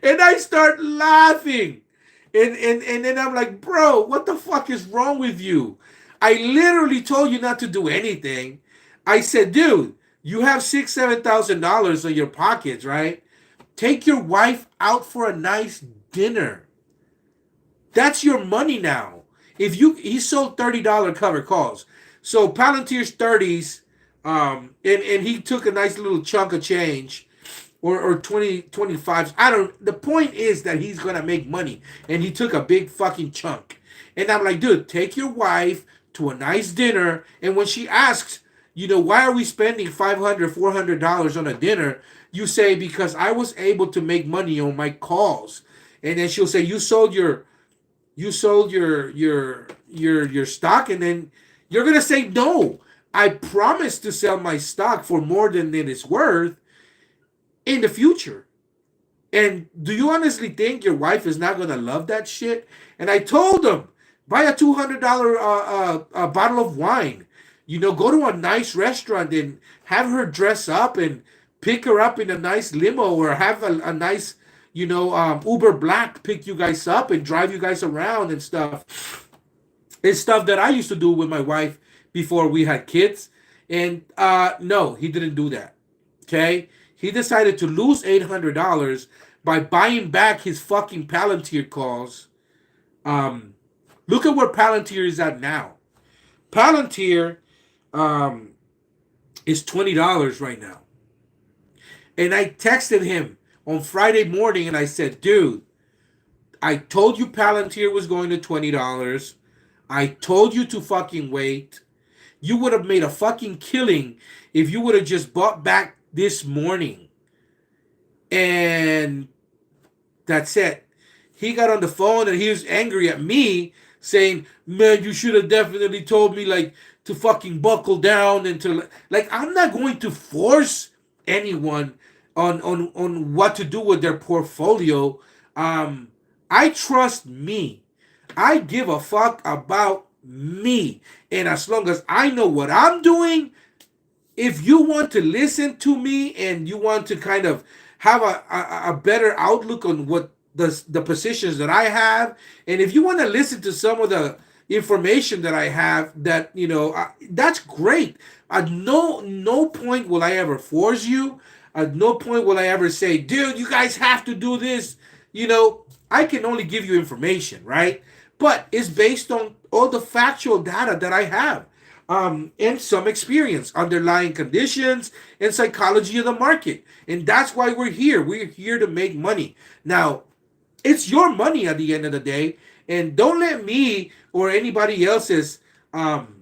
[SPEAKER 1] And I start laughing. And then I'm like, bro, what the fuck is wrong with you? I literally told you not to do anything. I said, dude, you have $6,000-$7,000 in your pockets, right? Take your wife out for a nice dinner. That's your money now. He sold $30 cover calls. So Palantir's 30s, and he took a nice little chunk of change. Or 25s. The point is that he's going to make money. And he took a big fucking chunk. And I'm like, dude, take your wife to a nice dinner. And when she asks, why are we spending $500, $400 on a dinner? You say, because I was able to make money on my calls. And then she'll say, you sold your stock. And then you're going to say, no, I promised to sell my stock for more than it is worth in the future. And do you honestly think your wife is not going to love that shit? And I told him, Buy a $200 bottle of wine. Go to a nice restaurant and have her dress up and pick her up in a nice limo, or have a nice, Uber Black pick you guys up and drive you guys around and stuff. It's stuff that I used to do with my wife before we had kids. And no, he didn't do that. Okay? He decided to lose $800 by buying back his fucking Palantir calls. Look at where Palantir is at now. Palantir is $20 right now. And I texted him on Friday morning and I said, dude, I told you Palantir was going to $20. I told you to fucking wait. You would have made a fucking killing if you would have just bought back this morning. And that's it. He got on the phone and he was angry at me, saying, man, you should have definitely told me, like, to fucking buckle down and to, like, I'm not going to force anyone on what to do with their portfolio. I trust me. I give a fuck about me. And as long as I know what I'm doing, if you want to listen to me and you want to kind of have a better outlook on what the positions that I have, and if you want to listen to some of the information that I have, that that's great. At no point will I ever force you. At no point will I ever say, dude, you guys have to do this. I can only give you information, right? But it's based on all the factual data that I have, and some experience, underlying conditions, and psychology of the market. And that's why we're here. We're here to make money. Now, it's your money at the end of the day. And don't let me or anybody else's, don't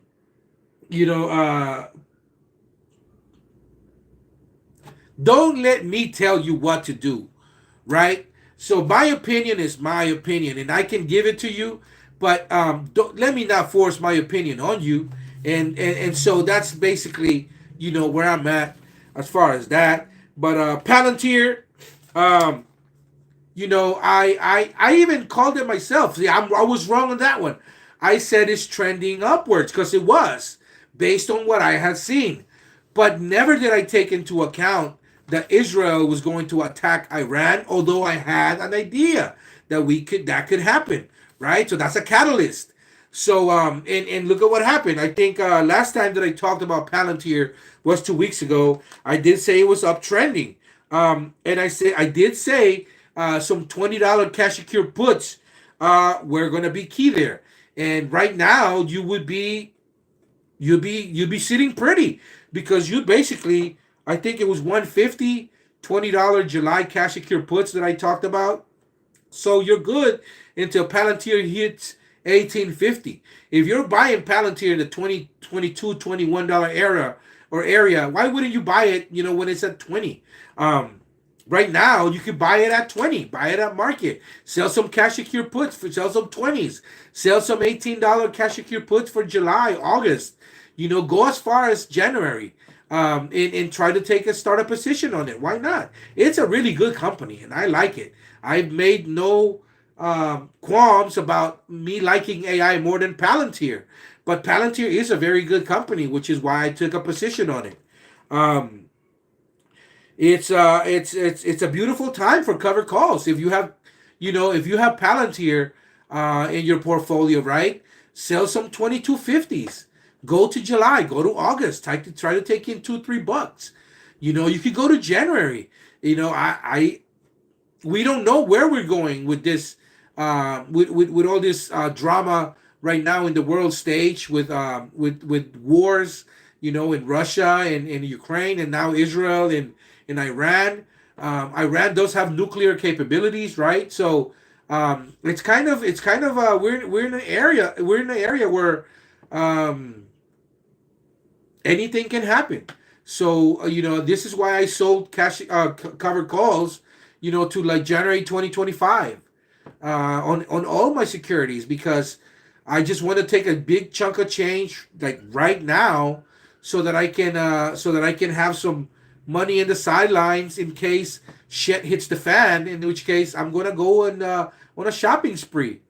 [SPEAKER 1] let me tell you what to do, right? So my opinion is my opinion, and I can give it to you, but don't let me not force my opinion on you. And so that's basically where I'm at as far as that. But Palantir, I even called it myself. See, I was wrong on that one. I said it's trending upwards because it was based on what I had seen, but never did I take into account that Israel was going to attack Iran, although I had an idea that could happen, right? So that's a catalyst. So and look at what happened. I think last time that I talked about Palantir was 2 weeks ago. I did say it was uptrending, and I did say some $20 cash secure puts were going to be key there. And right now you'd be sitting pretty, because you basically, I think it was $150, $20 July cash secure puts that I talked about. So you're good until Palantir hits 1850. If you're buying Palantir in the $20, $22, $21 area, why wouldn't you buy it, when it's at 20? Right now, you can buy it at 20. Buy it at market. Sell some cash secure puts, sell some 20s. Sell some $18 cash secure puts for July, August. Go as far as January. And try to start a position on it. Why not? It's a really good company, and I like it. I've made no qualms about me liking AI more than Palantir. But Palantir is a very good company, which is why I took a position on it. It's a beautiful time for covered calls. If you have Palantir in your portfolio, right? Sell some 2250s. Go to July, go to August. Try to take in $2-3. You could go to January. We don't know where we're going with this, with all this drama right now in the world stage with wars, in Russia and in Ukraine, and now Israel and in Iran. Iran does have nuclear capabilities, right? So it's kind of we're in an area where anything can happen. So this is why I sold cash covered calls, to like January 2025 on all my securities, because I just want to take a big chunk of change like right now, so that I can have some money in the sidelines in case shit hits the fan. In which case I'm gonna go and on a shopping spree.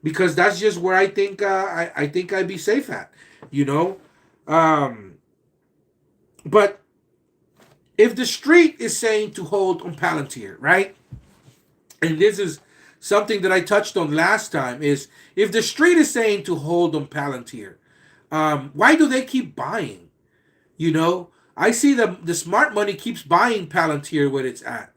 [SPEAKER 1] because that's just where I think I think I'd be safe at, you know. Um, but if the street is saying to hold on Palantir, right? And this is something that I touched on last time, is if the street is saying to hold on Palantir, why do they keep buying? You know, I see the smart money keeps buying Palantir where it's at.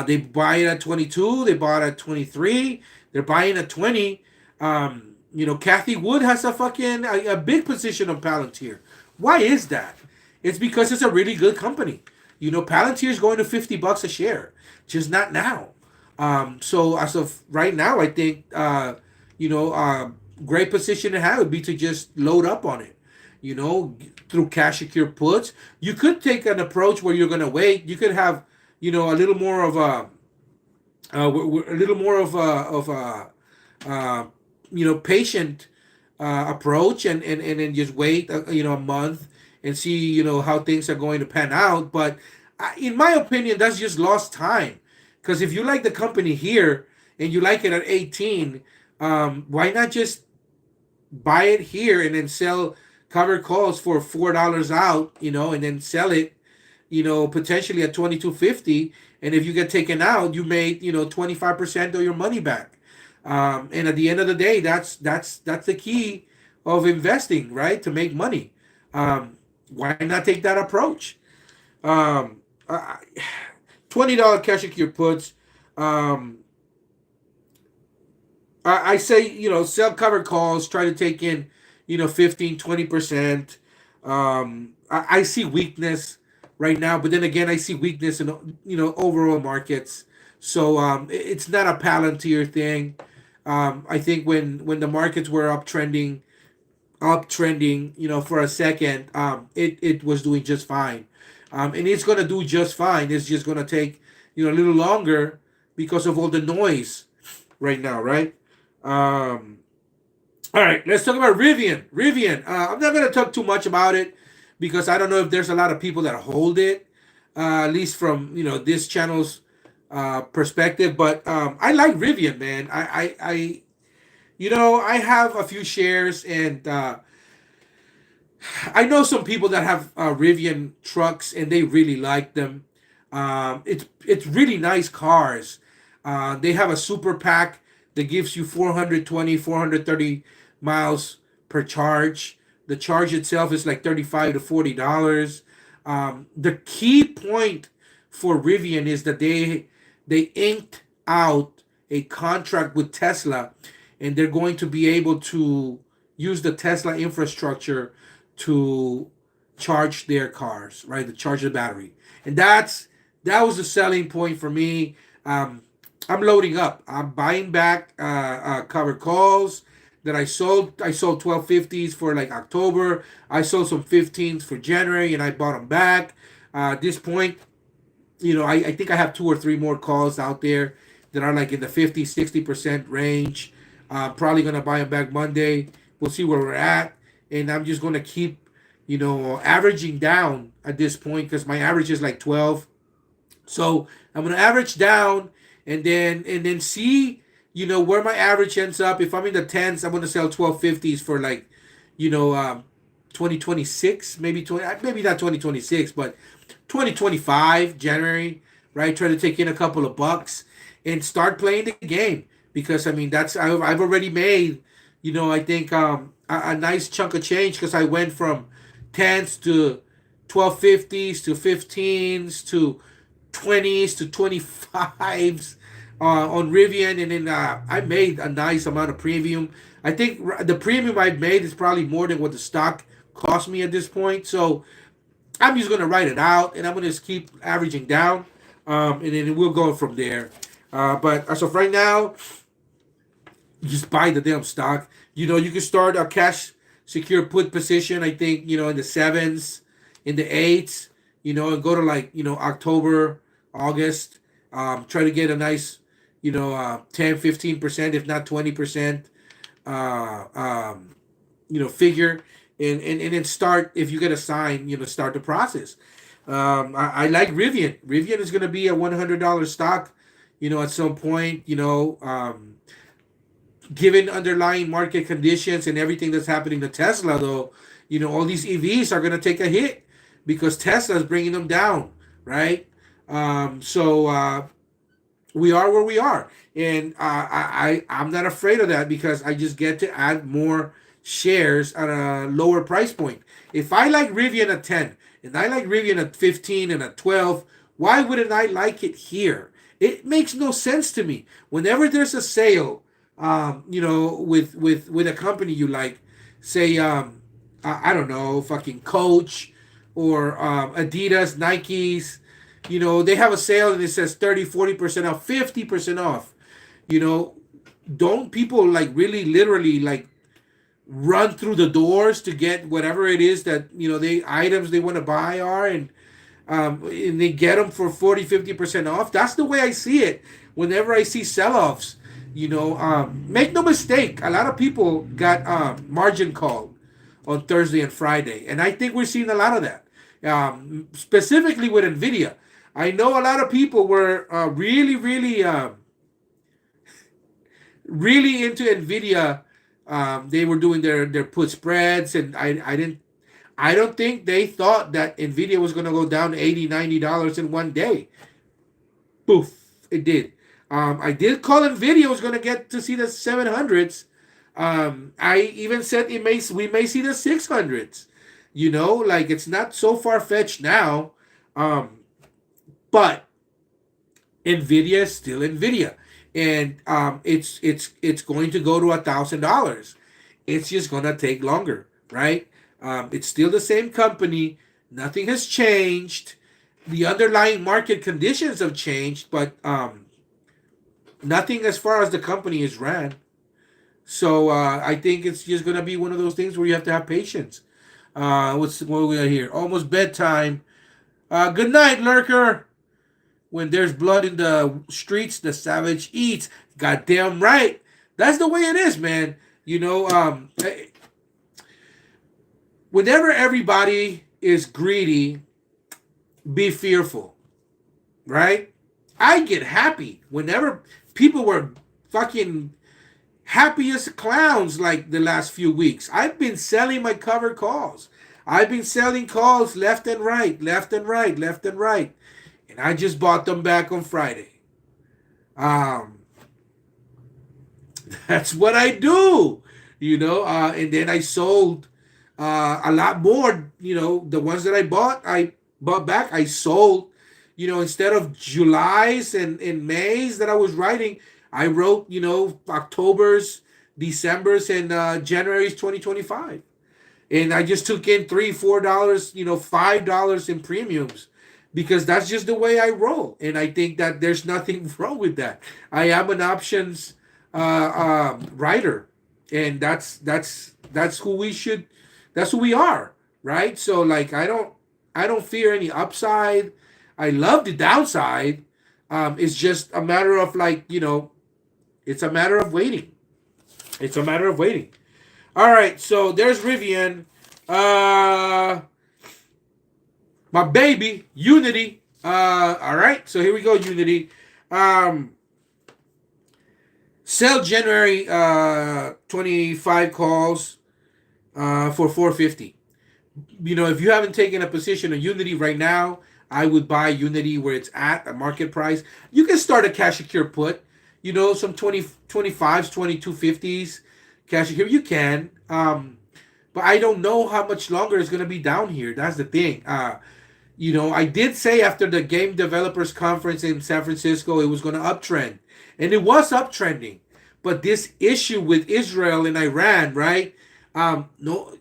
[SPEAKER 1] They buy it at 22. They bought it at 23. They're buying at 20. You know, Kathy Wood has a big position on Palantir. Why is that? It's because it's a really good company. You know, Palantir is going to $50 a share, just not now. So as of right now, I think you know, great position to have would be to just load up on it. You know, through cash secure puts. You could take an approach where you're going to wait. You could have, you know, a little more of a little more of a uh, you know, patient approach, and then just wait you know, a month and see, you know, how things are going to pan out. But in my opinion, that's just lost time, because if you like the company here and you like it at 18, why not just buy it here and then sell covered calls for $4 out, you know, and then sell it, you know, potentially at 22.50. And if you get taken out, you made, you know, 25% of your money back. And at the end of the day, that's the key of investing, right? To make money. Why not take that approach? Um, $20 cash secure puts. Um, I say, you know, sell covered calls, try to take in, you know, 15, 20%. I see weakness right now, but then again, I see weakness in, you know, overall markets. So it's not a Palantir thing. I think when the markets were uptrending, you know, for a second, it was doing just fine. And it's gonna do just fine. It's just gonna take, you know, a little longer because of all the noise right now, right? Um, all right, let's talk about Rivian. Rivian. I'm not gonna talk too much about it because I don't know if there's a lot of people that hold it, at least from, you know, this channel's perspective. But I like Rivian, man. You know, I have a few shares, and I know some people that have Rivian trucks, and they really like them. It's really nice cars. They have a super pack that gives you 420, 430 miles per charge. The charge itself is like 35 to $40. The key point for Rivian is that they inked out a contract with Tesla, and they're going to be able to use the Tesla infrastructure to charge their cars, right? To charge the battery, and that was the selling point for me. I'm loading up. I'm buying back covered calls that I sold. I sold 1250s for like October. I sold some 15s for January, and I bought them back. At this point, you know, I think I have two or three more calls out there that are like in the 50, 60% range. Probably going to buy them back Monday. We'll see where we're at. And I'm just going to keep, you know, averaging down at this point because my average is like 12. So I'm going to average down, and then see, you know, where my average ends up. If I'm in the tens, I'm going to sell 1250s for like, you know, 2026, maybe 20, maybe not 2026, but 2025 January, right? Try to take in a couple of bucks and start playing the game, because I mean that's I've already made, you know, I think a nice chunk of change, because I went from tens to 1250s to 15s to 20s to 25s on Rivian, and then I made a nice amount of premium. I think the premium I've made is probably more than what the stock cost me at this point. So I'm just gonna write it out, and I'm gonna just keep averaging down, and then we'll go from there. But as of right now, just buy the damn stock. You know, you can start a cash secure put position. I think, you know, in the sevens, in the eights. You know, and go to like, you know, October, August. Try to get a nice, you know, 10, 15%, if not 20%. Uh, um, you know, figure, and then start, if you get a sign, you know, start the process. I like Rivian. Rivian is going to be a $100 stock, you know, at some point. You know, given underlying market conditions and everything that's happening to Tesla, though, all these EVs are going to take a hit because Tesla is bringing them down, right? So we are where we are, and I'm not afraid of that because I just get to add more shares at a lower price point. If I like Rivian at 10 and I like Rivian at 15 and at 12, why wouldn't I like it here? It makes no sense to me. Whenever there's a sale, with a company you like, say, I don't know, fucking Coach or Adidas, Nikes, they have a sale and it says 30, 40% off, 50% off. You know, don't people like really literally like run through the doors to get whatever it is that, they items they want to buy are, and they get them for 40, 50% off? That's the way I see it whenever I see sell-offs. Make no mistake, a lot of people got margin called on Thursday and Friday, and I think we're seeing a lot of that, specifically with NVIDIA. I know a lot of people were really, really, really into NVIDIA. They were doing their put spreads, and I don't think they thought that NVIDIA was going to go down to $80, $90 in one day. Poof, it did. I did call NVIDIA was going to get to see the 700s. I even said we may see the 600s. Like it's not so far fetched now. But NVIDIA is still NVIDIA, and it's going to go to $1,000. It's just gonna take longer, right? It's still the same company. Nothing has changed. The underlying market conditions have changed, but nothing as far as the company is ran. So I think it's just gonna be one of those things where you have to have patience. What we got here? Almost bedtime. Good night, lurker. When there's blood in the streets, the savage eats. Goddamn right. That's the way it is, man. Whenever everybody is greedy, be fearful, right? I get happy whenever people were fucking happy as clowns like the last few weeks. I've been selling my covered calls. I've been selling calls left and right, left and right, left and right. And I just bought them back on Friday. That's what I do, and then I sold a lot more. The ones that I bought back, I sold. Instead of July's and May's that I was writing, I wrote, October's, December's, and January's 2025. And I just took in $3, $4, $5 in premiums, because that's just the way I roll. And I think that there's nothing wrong with that. I am an options writer, and that's who we are, right? So like I don't fear any upside. I love the downside. It's just a matter of it's a matter of waiting. It's a matter of waiting. All right, so there's Rivian. My baby, Unity. All right, so here we go, Unity. Sell January 25 calls for $450. If you haven't taken a position on Unity right now, I would buy Unity where it's at market price. You can start a cash secure put, some 25s, 2250s cash secure. You can. But I don't know how much longer it's going to be down here. That's the thing. I did say after the Game Developers Conference in San Francisco, it was going to uptrend. And it was uptrending. But this issue with Israel and Iran, right? No,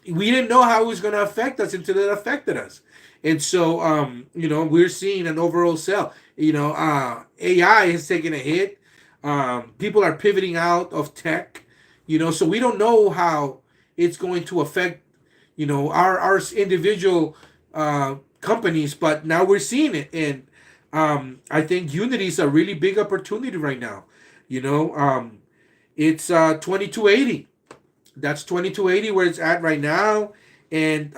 [SPEAKER 1] we didn't know how it was going to affect us until it affected us. And so, we're seeing an overall sell. AI has taken a hit. People are pivoting out of tech, so we don't know how it's going to affect, our individual companies, but now we're seeing it. And I think Unity is a really big opportunity right now. It's 2280. That's 2280 where it's at right now. And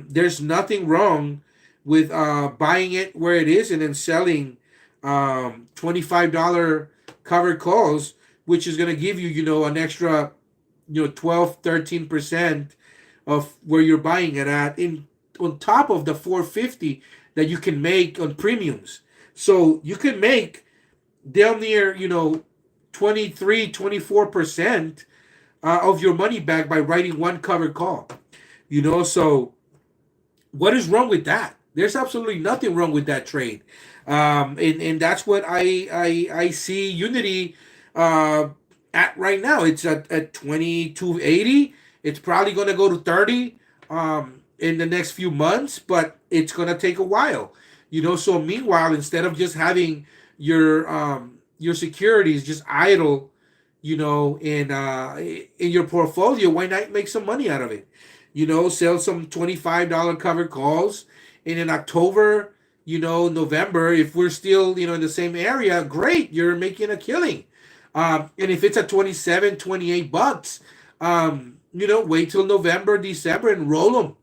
[SPEAKER 1] there's nothing wrong with buying it where it is and then selling $25 covered calls which is going to give you, an extra, 12, 13% of where you're buying it at, in on top of the 450 that you can make on premiums. So you can make down near, 23, 24% of your money back by writing one covered call. So what is wrong with that? There's absolutely nothing wrong with that trade. And that's what I see Unity uh, at right now. It's at 2280. It's probably going to go to 30 in the next few months, but it's going to take a while. So meanwhile, instead of just having your securities just idle, in your portfolio, why not make some money out of it? Sell some $25 covered calls, and in October, November, if we're still, in the same area, great, you're making a killing. And if it's at 27, 28 bucks, wait till November, December, and roll them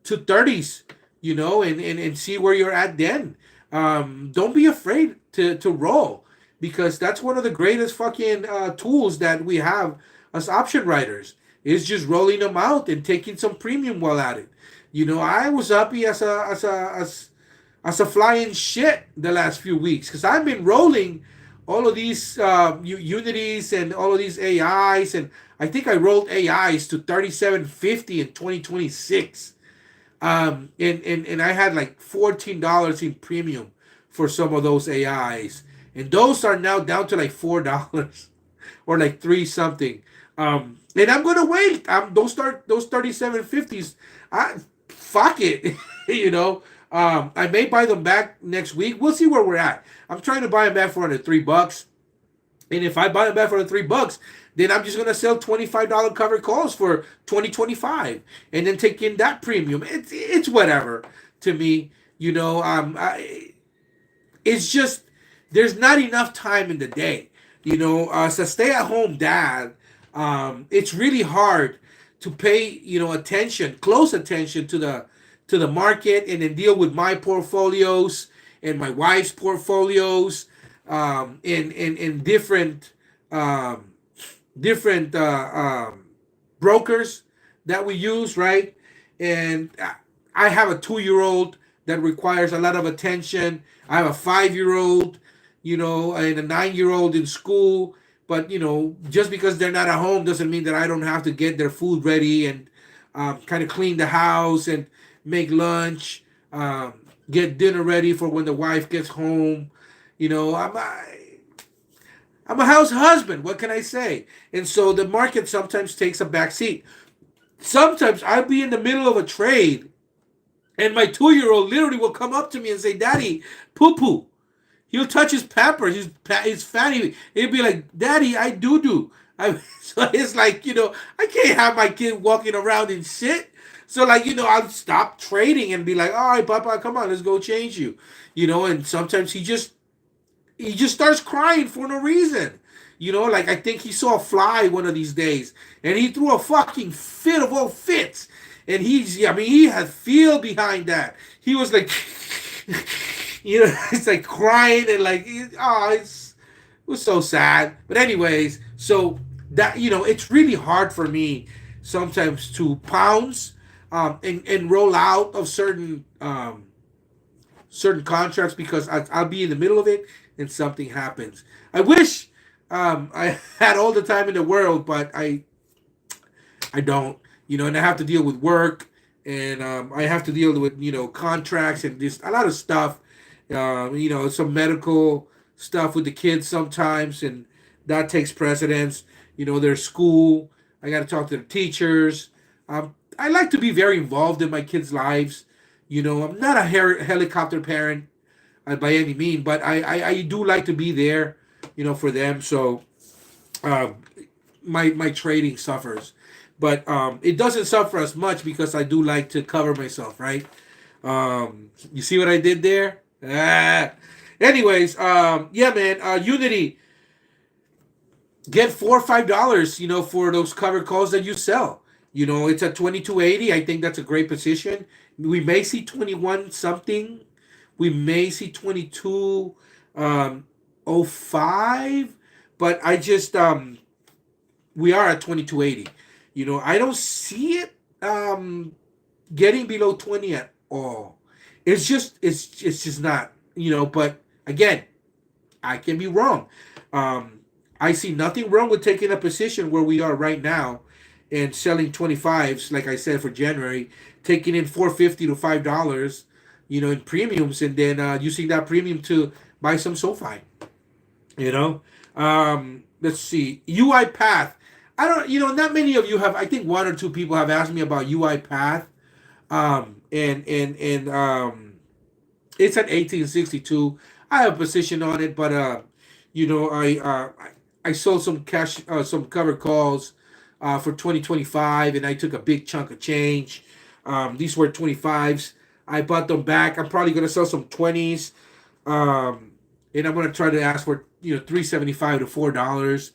[SPEAKER 1] to 30s, and see where you're at then. Don't be afraid to roll, because that's one of the greatest fucking tools that we have as option writers, is just rolling them out and taking some premium while at it. I was happy as a flying shit the last few weeks, because I've been rolling all of these Unities and all of these AIs, and I think I rolled AIs to 37.50 in 2026. And I had like $14 in premium for some of those AIs, and those are now down to like $4 or like three something. And I'm gonna wait. Those 37.50s. Fuck it, I may buy them back next week. We'll see where we're at. I'm trying to buy them back for under $3. And if I buy them back for the $3, then I'm just gonna sell $25 covered calls for 2025, and then take in that premium. It's whatever to me, it's just there's not enough time in the day, as a stay-at-home dad. It's really hard to pay, close attention to the market, and then deal with my portfolios and my wife's portfolios, in different brokers that we use, right? And I have a 2-year-old that requires a lot of attention. I have a 5-year-old, and a 9-year-old in school. But just because they're not at home doesn't mean that I don't have to get their food ready, and kind of clean the house and make lunch, get dinner ready for when the wife gets home. I'm a house husband. What can I say? And so the market sometimes takes a back seat. Sometimes I'll be in the middle of a trade, and my 2-year-old literally will come up to me and say, "Daddy, poo poo." He'll touch his pampers, his fatty. He'll be like, "Daddy, I do do." So it's like, I can't have my kid walking around in shit. So like, I'll stop trading and be like, "All right, Papa, come on, let's go change you." And sometimes he just starts crying for no reason. Like I think he saw a fly one of these days, and he threw a fucking fit of all fits. And he had feel behind that. He was like, it's like crying, and like, it was so sad. But anyways, so that, it's really hard for me sometimes to pounce, and roll out of certain contracts, because I'll be in the middle of it and something happens. I wish I had all the time in the world, but I don't, and I have to deal with work, and I have to deal with, contracts, and just a lot of stuff, some medical stuff with the kids sometimes, and that takes precedence. Their school, I got to talk to the teachers. I like to be very involved in my kids' lives. I'm not a helicopter parent by any means, but I do like to be there, for them. So my trading suffers, but it doesn't suffer as much because I do like to cover myself, right? You see what I did there? Anyways, yeah, man. Unity, get $4 or $5, for those covered calls that you sell. It's at 2280. I think that's a great position. We may see 21 something. We may see 22.05, but I just we are at 2280. You know, I don't see it getting below 20 at all. It's just not, you know, but again, I can be wrong. I see nothing wrong with taking a position where we are right now and selling 25s, like I said, for January, taking in 450 to $5, you know, in premiums, and then using that premium to buy some SoFi. You know, let's see, UiPath. I don't, you know, not many of you have. I think one or two people have asked me about UiPath. And it's at 1862. I have a position on it, but you know, I sold some cash, some covered calls for 2025, and I took a big chunk of change. These were 25s. I bought them back. I'm probably gonna sell some 20s, and I'm gonna try to ask for, you know, 375 to $4.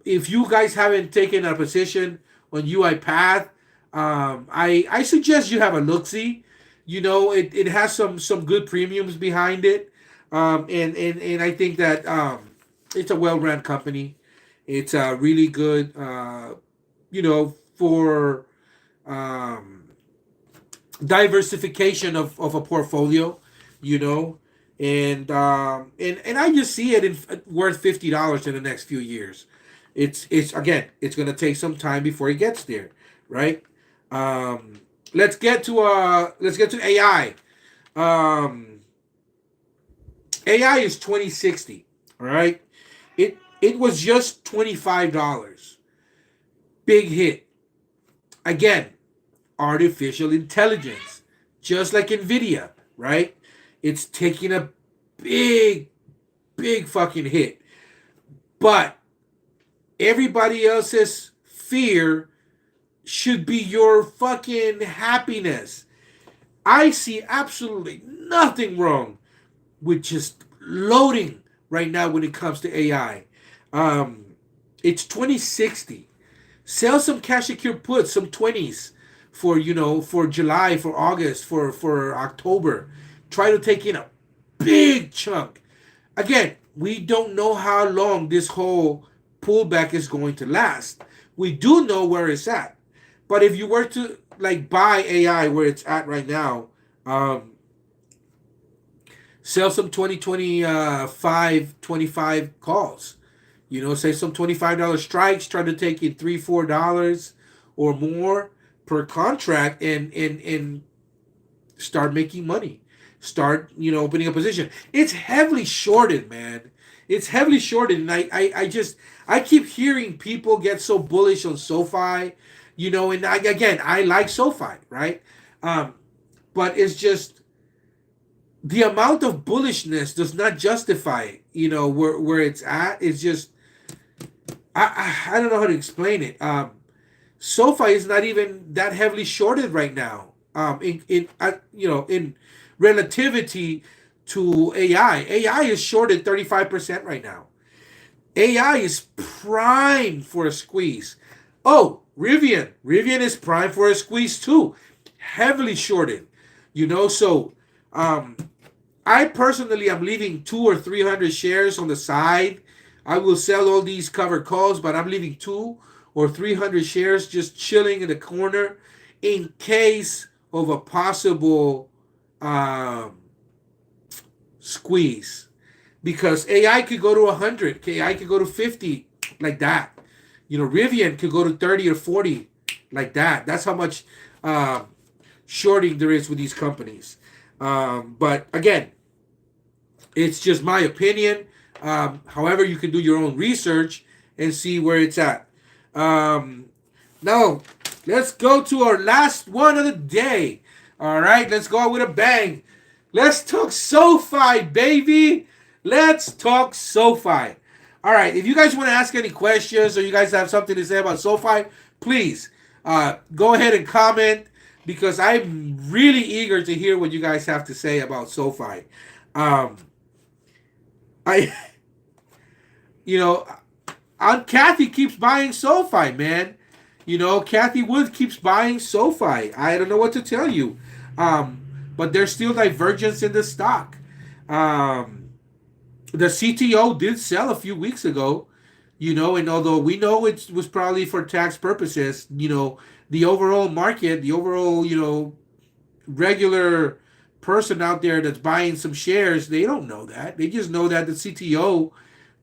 [SPEAKER 1] If you guys haven't taken a position on UiPath, I suggest you have a look see. You know, it has some good premiums behind it, and I think that it's a well run company. It's really good, you know, for diversification of a portfolio, you know, and I just see it worth $50 in the next few years. It's again, it's gonna take some time before it gets there, right? Um, let's get to AI. Um, AI is 2060. All right, it was just $25. Big hit again. Artificial intelligence, just like Nvidia, right? It's taking a big fucking hit, but everybody else's fear should be your fucking happiness. I see absolutely nothing wrong with just loading right now when it comes to AI. It's 2060. Sell some cash secure puts, some 20s for, you know, for July, for August, for October. Try to take in a big chunk. Again, we don't know how long this whole pullback is going to last. We do know where it's at. But if you were to like buy AI where it's at right now, sell some 25 calls. You know, say some $25 strikes, try to take in $3-4 or more per contract, and start making money. Start, you know, opening a position. It's heavily shorted, man. It's heavily shorted, and I keep hearing people get so bullish on SoFi, you know, and I like SoFi, right? But it's just the amount of bullishness does not justify it, you know, where it's at. It's just I don't know how to explain it. SoFi is not even that heavily shorted right now. You know, in relativity to AI, AI is shorted 35% right now. AI is primed for a squeeze. Oh, Rivian is primed for a squeeze too, heavily shorted. You know, so I personally am leaving 200 or 300 shares on the side. I will sell all these covered calls, but I'm leaving 200 or 300 shares just chilling in the corner in case of a possible squeeze. Because AI could go to 100, AI could go to 50, like that. You know, Rivian could go to 30 or 40, like that. That's how much shorting there is with these companies. But again, it's just my opinion. However, you can do your own research and see where it's at. Now, let's go to our last one of the day. All right, let's go out with a bang. Let's talk SoFi, baby. Let's talk SoFi. All right, if you guys want to ask any questions or you guys have something to say about SoFi, please go ahead and comment, because I'm really eager to hear what you guys have to say about SoFi. I, you know, Aunt Kathy keeps buying SoFi, man. You know, Kathy Wood keeps buying SoFi. I don't know what to tell you. But there's still divergence in the stock. The CTO did sell a few weeks ago. And although we know it was probably for tax purposes, the overall market, the overall, regular person out there that's buying some shares, they don't know that. They just know that the CTO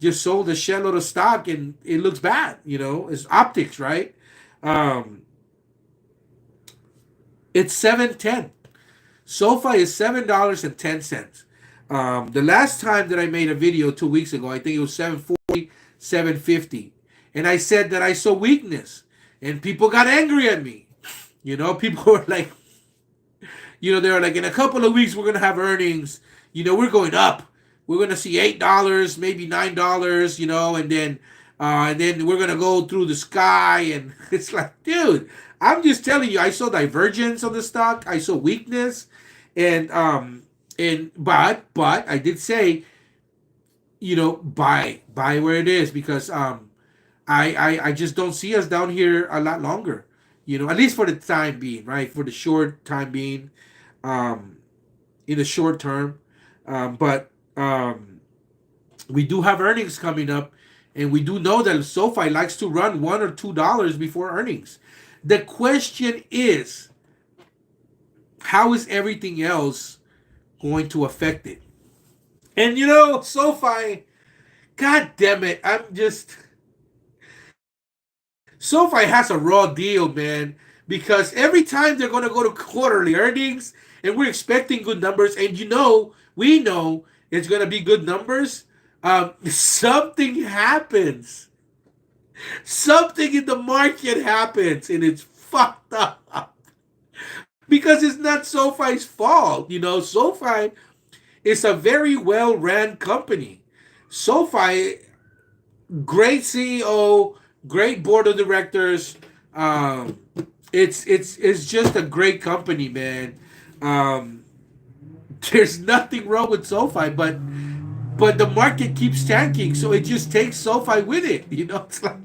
[SPEAKER 1] just sold a shitload of stock and it looks bad. It's optics, right? Um, it's 7.10. SoFi is $7.10. The last time that I made a video 2 weeks ago, I think it was 740, 750, and I said that I saw weakness, and people got angry at me. People were like, they were like, in a couple of weeks we're gonna have earnings. We're going up. We're gonna see $8, maybe $9. And then we're gonna go through the sky, and it's like, dude, I'm just telling you, I saw divergence on the stock. I saw weakness, and I did say, buy where it is, because I just don't see us down here a lot longer. At least for the time being, right? For the short time being, um, in the short term. But we do have earnings coming up, and we do know that SoFi likes to run $1 or $2 before earnings. The question is, how is everything else going to affect it? And SoFi, god damn it, SoFi has a raw deal, man, because every time they're going to go to quarterly earnings and we're expecting good numbers, and we know it's going to be good numbers, something happens. Something in the market happens, and it's fucked up. Because it's not SoFi's fault. SoFi is a very well ran company. SoFi, great CEO, great board of directors. It's just a great company, man. Um, there's nothing wrong with SoFi, but the market keeps tanking, so it just takes SoFi with it. It's like,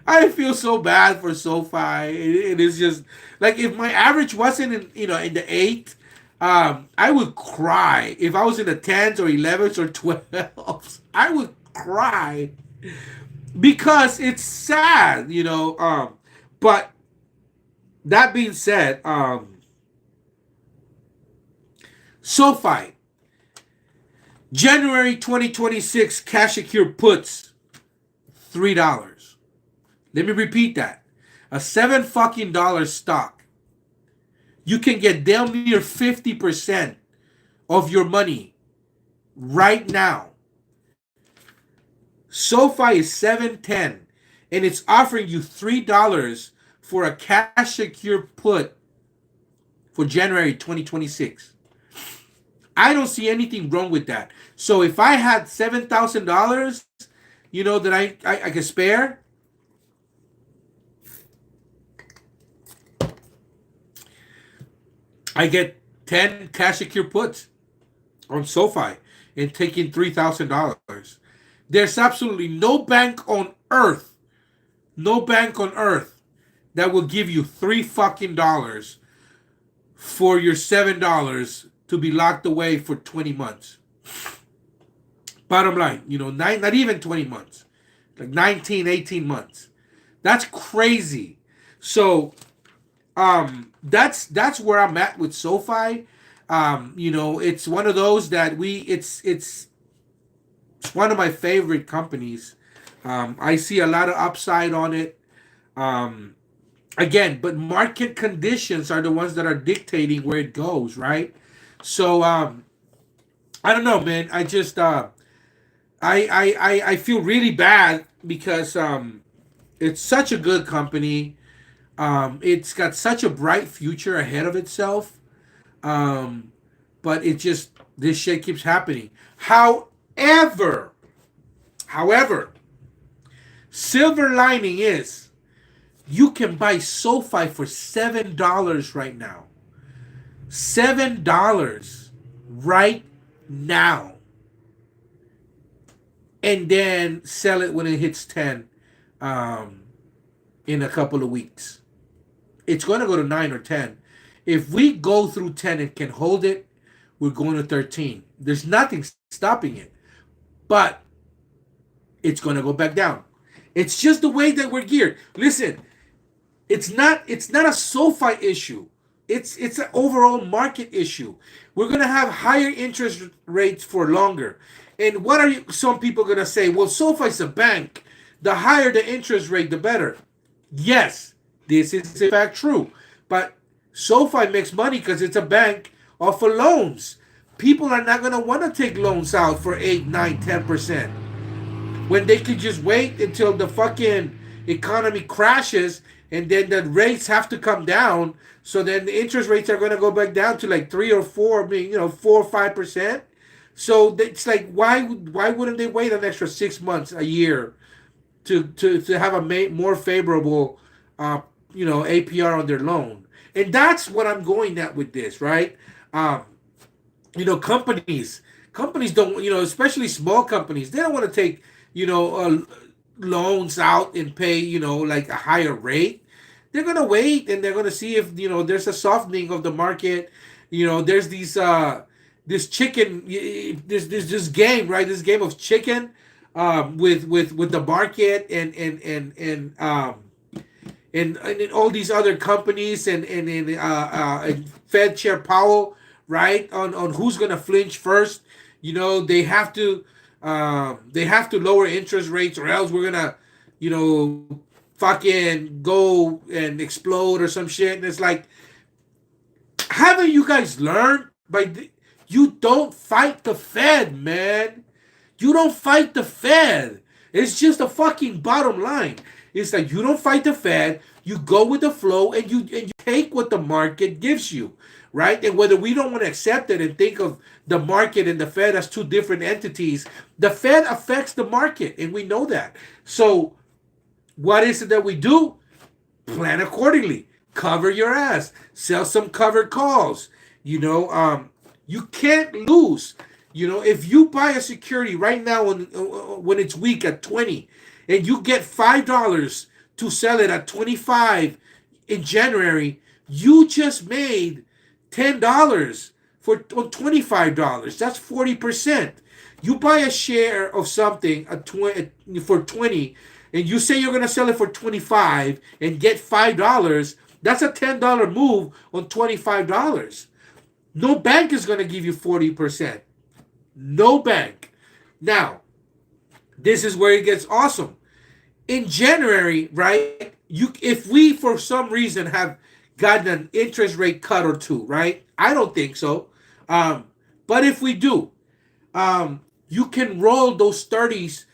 [SPEAKER 1] I feel so bad for SoFi. It is just like, if my average wasn't in the eight, I would cry. If I was in the tens or 11s or 12s, I would cry because it's sad. But that being said, SoFi January 2026 cash secure puts $3. Let me repeat that. A $7 fucking stock. You can get damn near 50% of your money right now. SoFi is 7.10, and it's offering you $3 for a cash secure put for January 2026. I don't see anything wrong with that. So if I had $7,000, that I could spare, I get 10 cash secure puts on SoFi and taking $3,000. There's absolutely no bank on earth, that will give you $3 fucking for your $7 to be locked away for 20 months. Bottom line, not even 20 months, like 19, 18 months. That's crazy. So, that's where I'm at with SoFi. It's one of those that it's one of my favorite companies. I see a lot of upside on it. Again, but market conditions are the ones that are dictating where it goes, right? So, I don't know, man. I just I feel really bad because it's such a good company. It's got such a bright future ahead of itself. Um, but this shit keeps happening. However, however, silver lining is you can buy SoFi for $7 right now. $7 right now. And then sell it when it hits 10 in a couple of weeks. It's going to go to 9 or 10. If we go through 10 and can hold it, we're going to 13. There's nothing stopping it. But it's going to go back down. It's just the way that we're geared. Listen, it's not a SoFi issue. It's an overall market issue. We're gonna have higher interest rates for longer. And what are some people gonna say? Well, SoFi's a bank. The higher the interest rate, the better. Yes, this is in fact true. But SoFi makes money because it's a bank off of loans. People are not gonna want to take loans out for 8, 9, 10% when they could just wait until the fucking economy crashes and then the rates have to come down. So then the interest rates are going to go back down to like 3 or 4, 4 or 5%. So it's like, why wouldn't they wait an extra 6 months, a year to have a more favorable, APR on their loan? And that's what I'm going at with this, right? Um, companies don't, especially small companies, they don't want to take, loans out and pay, like a higher rate. They're gonna wait and they're gonna see if there's a softening of the market. There's these this chicken, this game, right? This game of chicken, with the market and all these other companies and Fed Chair Powell, right? On who's gonna flinch first. They have to lower interest rates or else we're gonna, fucking go and explode or some shit. And it's like, haven't you guys learned? You don't fight the Fed, man. You don't fight the Fed. It's just a fucking bottom line. It's like you don't fight the Fed. You go with the flow and you take what the market gives you, right? And whether we don't want to accept it and think of the market and the Fed as two different entities, the Fed affects the market, and we know that. So what is it that we do? Plan accordingly. Cover your ass. Sell some covered calls. You can't lose. If you buy a security right now when it's weak at 20, and you get $5 to sell it at 25 in January, you just made $10 on $25. That's 40%. You buy a share of something for 20, and you say you're going to sell it for 25 and get $5. That's a $10 move on $25. No bank is going to give you 40%. No bank. Now, this is where it gets awesome. In January, right? If we for some reason have gotten an interest rate cut or two, right? I don't think so. But if we do, you can roll those 30s,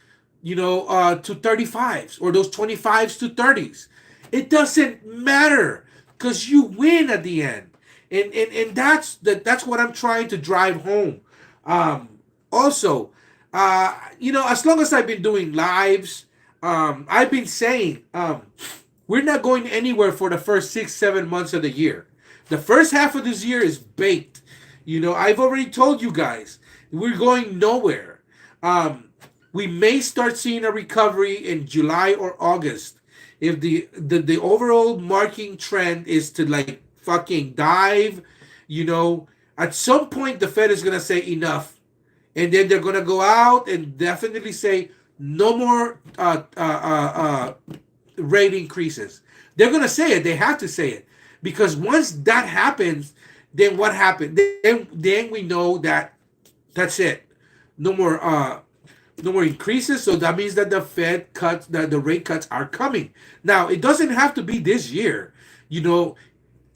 [SPEAKER 1] to 35s, or those 25s to 30s. It doesn't matter because you win at the end. And that's what I'm trying to drive home. Also, as long as I've been doing lives, I've been saying, we're not going anywhere for the first 6, 7 months of the year. The first half of this year is baked. I've already told you guys, we're going nowhere. We may start seeing a recovery in July or August if the overall marking trend is to like fucking dive. At some point the Fed is gonna say enough, and then they're gonna go out and definitely say no more rate increases. They're gonna say it. They have to say it, because once that happens, then what happened? Then we know that that's it. No more increases. So that means that the Fed cuts, that the rate cuts are coming. Now it doesn't have to be this year.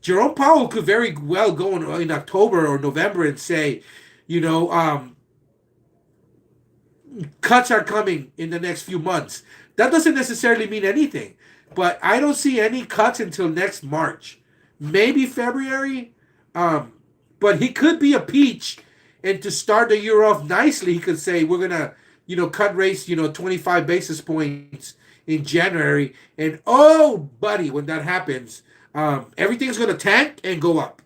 [SPEAKER 1] Jerome Powell could very well go in October or November and say, cuts are coming in the next few months. That doesn't necessarily mean anything, but I don't see any cuts until next March, maybe February. But he could be a peach, and to start the year off nicely, he could say we're gonna, cut rates, 25 basis points in January, and oh, buddy, when that happens, everything's gonna tank and go up.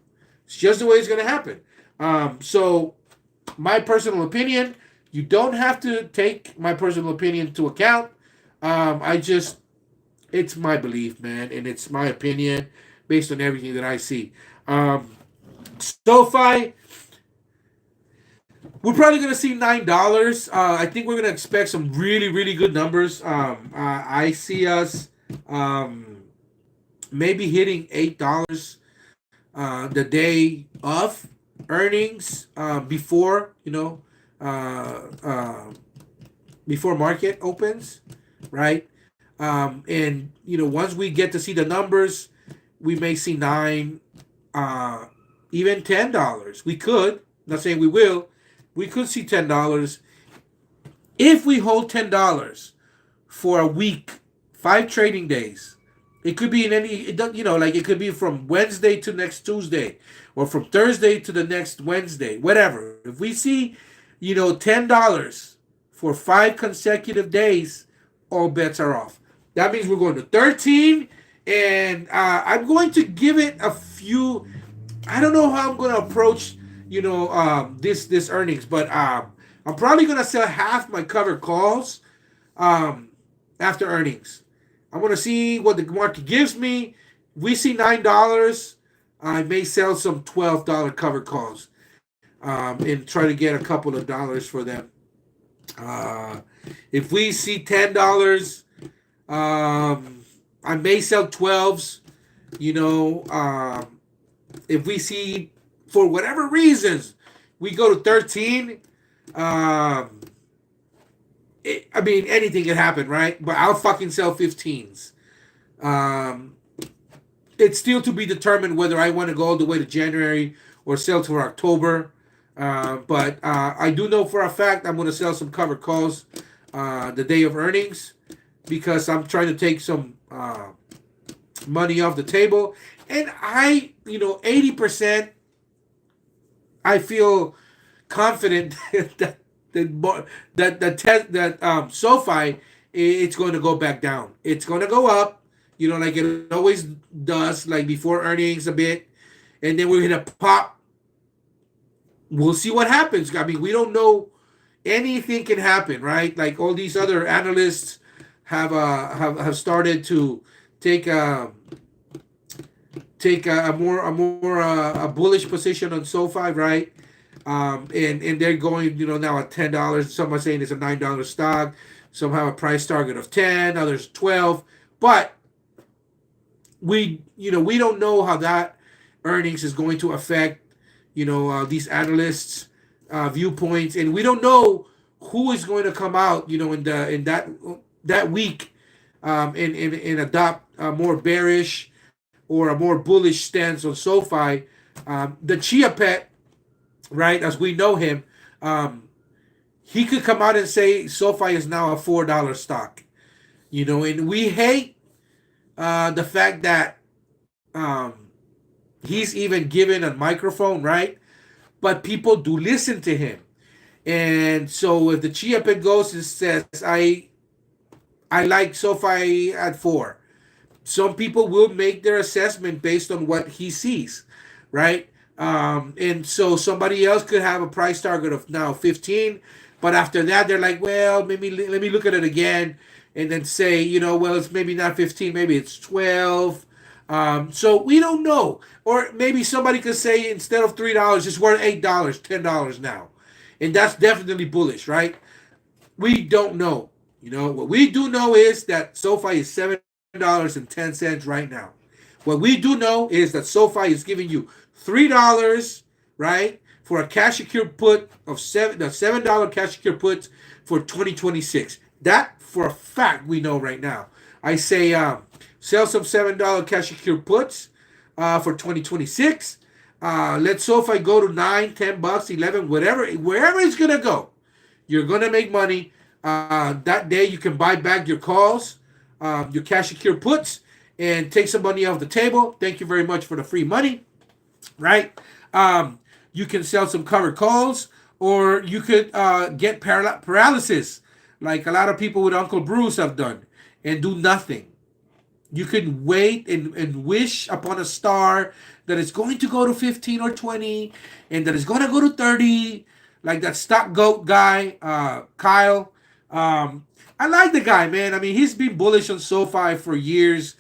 [SPEAKER 1] It's just the way it's gonna happen. So, my personal opinion. You don't have to take my personal opinion into account. It's my belief, man, and it's my opinion based on everything that I see. SoFi, We're probably gonna see $9. I think we're gonna expect some really, really good numbers. I see us um, maybe hitting $8 the day of earnings before uh, uh, before market opens, right? And once we get to see the numbers, we may see nine, uh, even $10. We could. Not saying we will. We could see $10 if we hold $10 for a week, 5 trading days. It could be in any, like it could be from Wednesday to next Tuesday, or from Thursday to the next Wednesday, whatever. If we see, $10 for 5 consecutive days, all bets are off. That means we're going to 13, and I'm going to give it a few. I don't know how I'm going to approach, this earnings, but I'm probably going to sell half my covered calls um, after earnings. I want to see what the market gives me. If we see $9, I may sell some $12 covered calls and try to get a couple of dollars for them. Uh, if we see $10, I may sell 12s. You know, if we see, for whatever reasons, we go to 13, um, I mean, anything can happen, right? But I'll fucking sell 15s. Um, it's still to be determined whether I want to go all the way to January or sell to October. But I do know for a fact I'm going to sell some covered calls the day of earnings because I'm trying to take some money off the table. And 80%, I feel confident that SoFi, it's going to go back down. It's going to go up, like it always does, like before earnings a bit, and then we're going to pop. We'll see what happens. I mean, we don't know. Anything can happen, right? Like all these other analysts have started to take a bullish position on SoFi, right? And they're going, now at $10. Some are saying it's a $9 stock. Some have a price target of 10, others 12. But we don't know how that earnings is going to affect, these analysts' viewpoints, and we don't know who is going to come out, in that week, and adopt a more bearish or a more bullish stance on SoFi. The Chia Pet, right, as we know him, he could come out and say SoFi is now a $4 stock, and we hate the fact that he's even given a microphone, right? But people do listen to him. And so if the Chia Pet goes and says, I like SoFi at 4, some people will make their assessment based on what he sees, right? And so somebody else could have a price target of now 15, but after that they're like, well, maybe let me look at it again, and then say, well, it's maybe not 15, maybe it's 12. So we don't know, or maybe somebody could say instead of $3, it's worth $8, $10 now, and that's definitely bullish, right? We don't know. What we do know is that SoFi is $7.10 right now. What we do know is that SoFi is giving you $3, right, for a cash secured put of $7 cash secured puts for 2026. That for a fact we know right now. I say sell some $7 cash secured puts for 2026. Let SoFi go to 9, $10, 11, wherever it's gonna go. You're gonna make money. That day you can buy back your calls, your cash secured puts, and take some money off the table. Thank you very much for the free money, right? You can sell some covered calls, or you could get paralysis, like a lot of people with Uncle Bruce have done, and do nothing. You can wait and wish upon a star that it's going to go to 15 or 20, and that it's going to go to 30, like that stock goat guy, Kyle. I like the guy, man. I mean, he's been bullish on SoFi for years.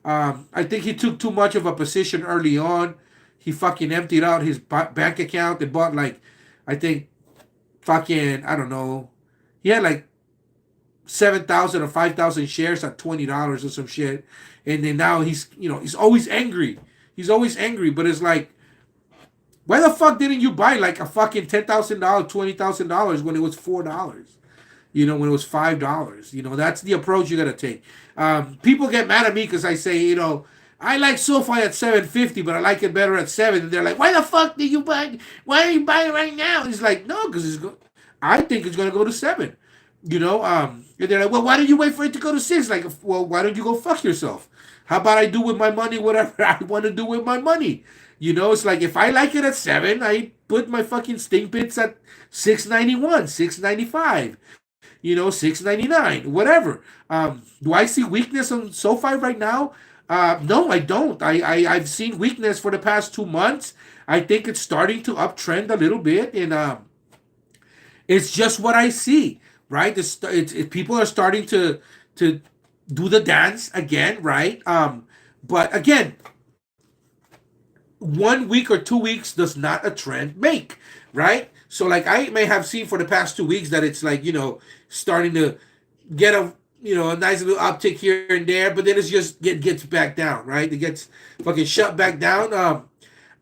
[SPEAKER 1] I think he took too much of a position early on. He fucking emptied out his bank account and bought, like, I think fucking, I don't know, he had like 7,000 or 5,000 shares at $20 or some shit. And then now he's always angry. He's always angry, but it's like, why the fuck didn't you buy like a fucking $10,000, $20,000 when it was $4? When it was $5. That's the approach you gotta take. People get mad at me because I say, I like SoFi at 750, but I like it better at 7. And they're like, why the fuck did you buy? Why are you buying right now? It's like, no, because I think it's gonna go to 7. And they're like, well, why don't you wait for it to go to 6? Like, well, why don't you go fuck yourself? How about I do with my money whatever I want to do with my money? It's like if I like it at 7, I put my fucking stink bits at 691, 695, 699, whatever. Do I see weakness on SoFi right now? No, I don't. I've seen weakness for the past 2 months. I think it's starting to uptrend a little bit, and it's just what I see, right? People are starting to do the dance again, right? But again, 1 week or 2 weeks does not a trend make, right? So like I may have seen for the past 2 weeks that it's like starting to get a nice little uptick here and there, but then it's just gets back down, right? It gets fucking shut back down.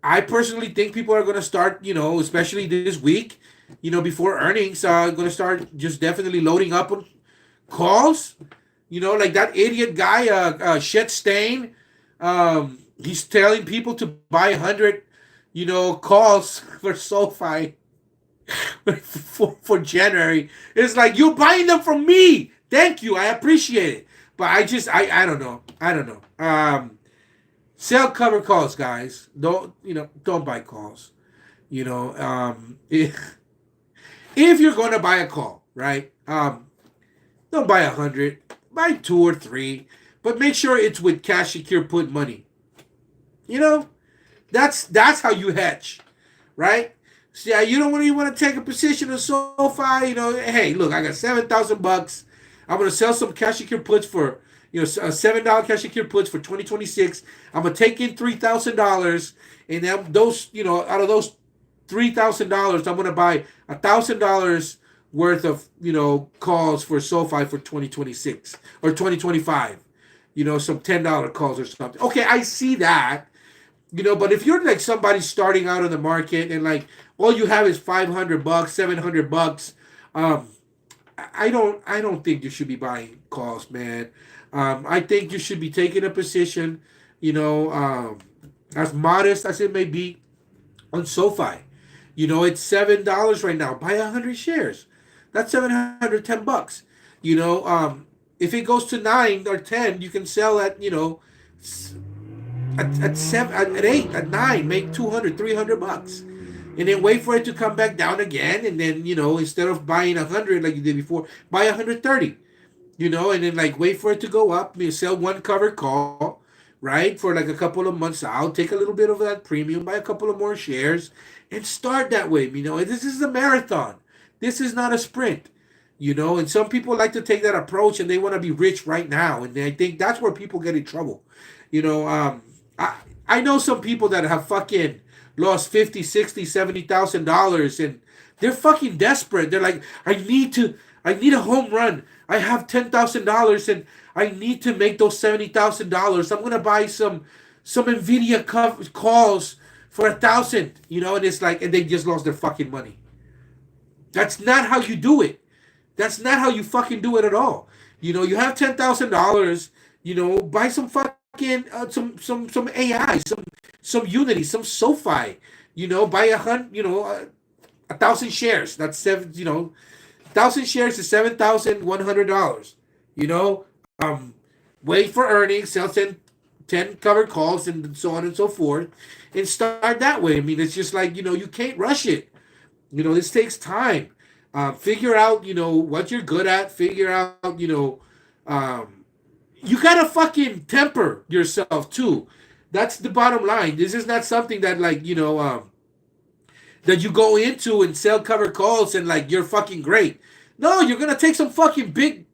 [SPEAKER 1] I personally think people are gonna start, especially this week, before earnings, gonna start just definitely loading up on calls. Like that idiot guy, Shet Stain. He's telling people to buy 100, calls for SoFi for January. It's like, you're buying them from me. Thank you. I appreciate it. But I don't know. I don't know. Sell cover calls, guys. Don't buy calls. If you're going to buy a call, right? Don't buy 100. Buy 2 or 3. But make sure it's with cash secure put money. That's how you hedge, right? So, you don't really want to take a position of SoFi. Hey, look, I got $7,000. I'm gonna sell some cash secure puts for $7 cash secure puts for 2026. I'm gonna take in $3,000, and then those out of those $3,000, I'm gonna buy $1,000 worth of calls for SoFi for 2026 or 2025. Some $10 calls or something. Okay, I see that. But if you're like somebody starting out in the market and like all you have is $500, $700, I don't think you should be buying calls, man. I think you should be taking a position, as modest as it may be, on SoFi. It's $7 right now. Buy 100 shares. That's $710. If it goes to 9 or 10, you can sell at at 7, at 8, at 9, make 200, $300, and then wait for it to come back down again, and then instead of buying 100 like you did before, buy 130, and then like wait for it to go up. Sell one covered call, right, for like a couple of months out, take a little bit of that premium, buy a couple of more shares, and start that way. This is a marathon. This is not a sprint. And some people like to take that approach and they want to be rich right now, and I think that's where people get in trouble. I know some people that have fucking lost 50, 60, $70,000, and they're fucking desperate. They're like, I need a home run. I have $10,000 and I need to make those $70,000. I'm gonna buy some Nvidia calls for 1,000. And it's like, and they just lost their fucking money. That's not how you do it. That's not how you fucking do it at all. You have $10,000. Buy some fucking some AI, some Unity, some SoFi. Buy 1,000 shares. That's 1,000 shares is $7,100. Wait for earnings, sell 10 covered calls, and so on and so forth, and start that way. It's just like you can't rush it. This takes time. Figure out what you're good at. Figure out you gotta fucking temper yourself too. That's the bottom line. This is not something that like that you go into and sell covered calls and like you're fucking great. No, you're gonna take some fucking big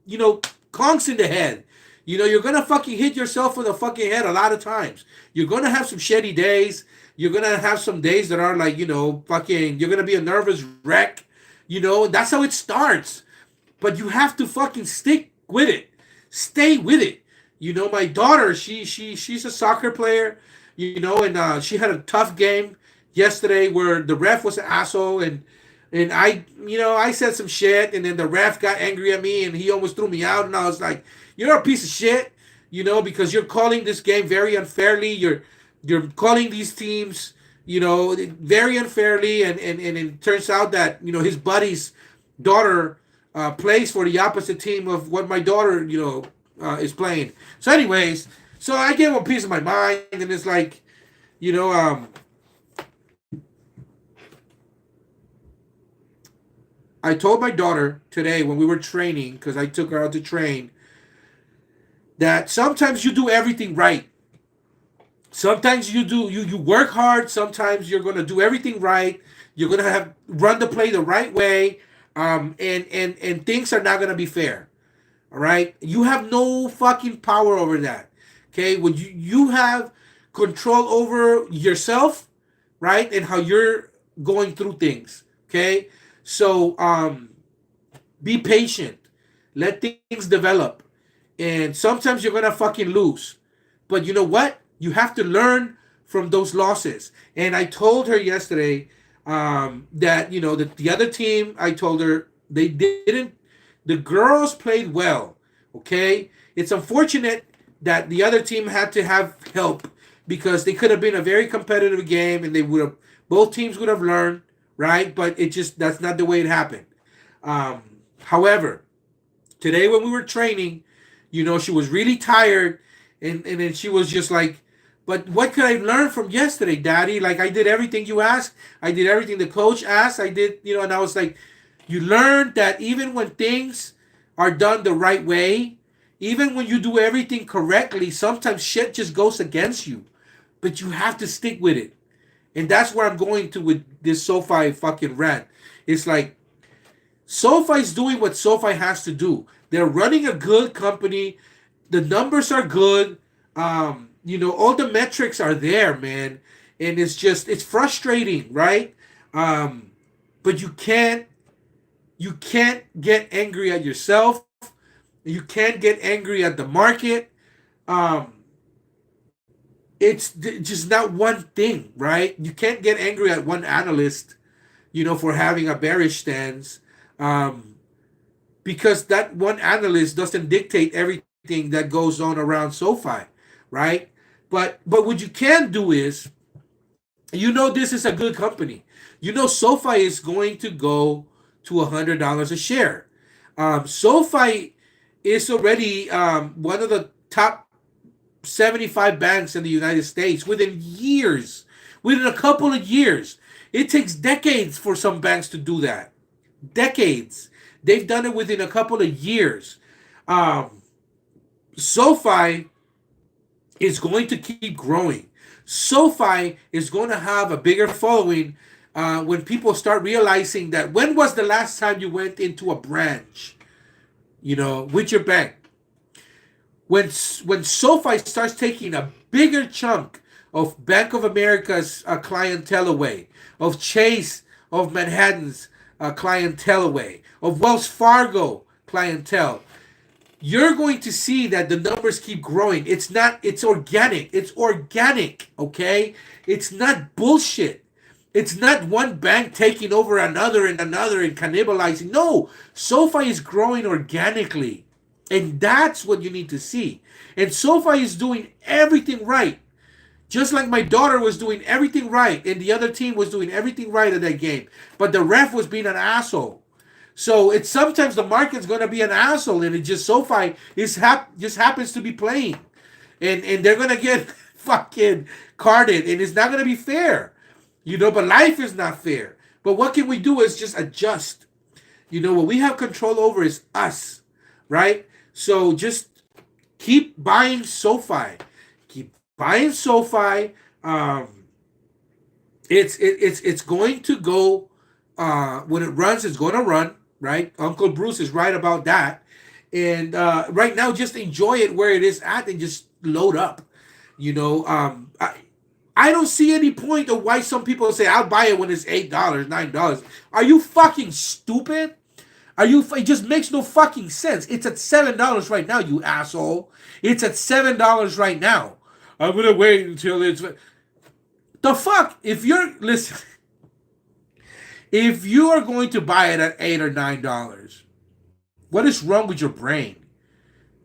[SPEAKER 1] conks in the head. You're gonna fucking hit yourself with a fucking head a lot of times. You're gonna have some shitty days. You're gonna have some days that are like fucking. You're gonna be a nervous wreck. That's how it starts. But you have to fucking stick with it. Stay with it. My daughter, she's a soccer player, and she had a tough game yesterday where the ref was an asshole, and I said some shit, and then the ref got angry at me, and he almost threw me out, and I was like, you're a piece of shit, because you're calling this game very unfairly. You're calling these teams, very unfairly, and it turns out that his buddy's daughter plays for the opposite team of what my daughter, is playing. So, anyways, so I gave him a piece of my mind, and it's like, you know, um, I told my daughter today when we were training, because I took her out to train, that sometimes you do everything right. Sometimes you work hard. Sometimes you're gonna do everything right. You're gonna have run the play the right way, and things are not gonna be fair. All right, you have no fucking power over that. Okay, when you have control over yourself, right, and how you're going through things. Okay, so be patient. Let things develop, and sometimes you're gonna fucking lose. But you know what? You have to learn from those losses. And I told her yesterday that that the other team. I told her they didn't. The girls played well. Okay, it's unfortunate that the other team had to have help because they could have been a very competitive game, and they would have both teams would have learned, right? But it just that's not the way it happened. However, today when we were training, she was really tired, and then she was just like, but what could I learn from yesterday, Daddy? Like, I did everything you asked. I did everything the coach asked. I did, and I was like, you learned that even when things are done the right way, even when you do everything correctly, sometimes shit just goes against you. But you have to stick with it. And that's where I'm going to with this SoFi fucking rant. It's like, SoFi's doing what SoFi has to do. They're running a good company. The numbers are good. All the metrics are there, man. And it's frustrating, right? But you can't get angry at yourself. You can't get angry at the market. Um, it's just not one thing, right? You can't get angry at one analyst, for having a bearish stance. Um, because that one analyst doesn't dictate everything that goes on around SoFi, right? But what you can do is, this is a good company. SoFi is going to go to $100 a share. SoFi is already one of the top 75 banks in the United States within a couple of years. It takes decades for some banks to do that. Decades. They've done it within a couple of years. Um, SoFi is going to keep growing. SoFi is going to have a bigger following when people start realizing that when was the last time you went into a branch, with your bank? When SoFi starts taking a bigger chunk of Bank of America's clientele away, of Chase of Manhattan's clientele away, of Wells Fargo clientele, you're going to see that the numbers keep growing. It's organic. It's organic, okay? It's not bullshit. It's not one bank taking over another and another and cannibalizing. No, SoFi is growing organically. And that's what you need to see. And SoFi is doing everything right. Just like my daughter was doing everything right, and the other team was doing everything right in that game. But the ref was being an asshole. So it's sometimes the market's gonna be an asshole, and it just SoFi just happens to be playing, and they're gonna get fucking carded, and it's not gonna be fair, But life is not fair. But what can we do is just adjust. What we have control over is us, right? So just keep buying SoFi, keep buying SoFi. It's going to go when it runs. It's going to run. Right, Uncle Bruce is right about that. And right now, just enjoy it where it is at, and just load up. You know, um, I I don't see any point of why some people say I'll buy it when it's $8, $9. Are you fucking stupid? It just makes no fucking sense. It's at $7 right now, you asshole. It's at $7 right now. I'm gonna wait until it's the fuck. If you're listen, if you are going to buy it at $8 or $9, what is wrong with your brain?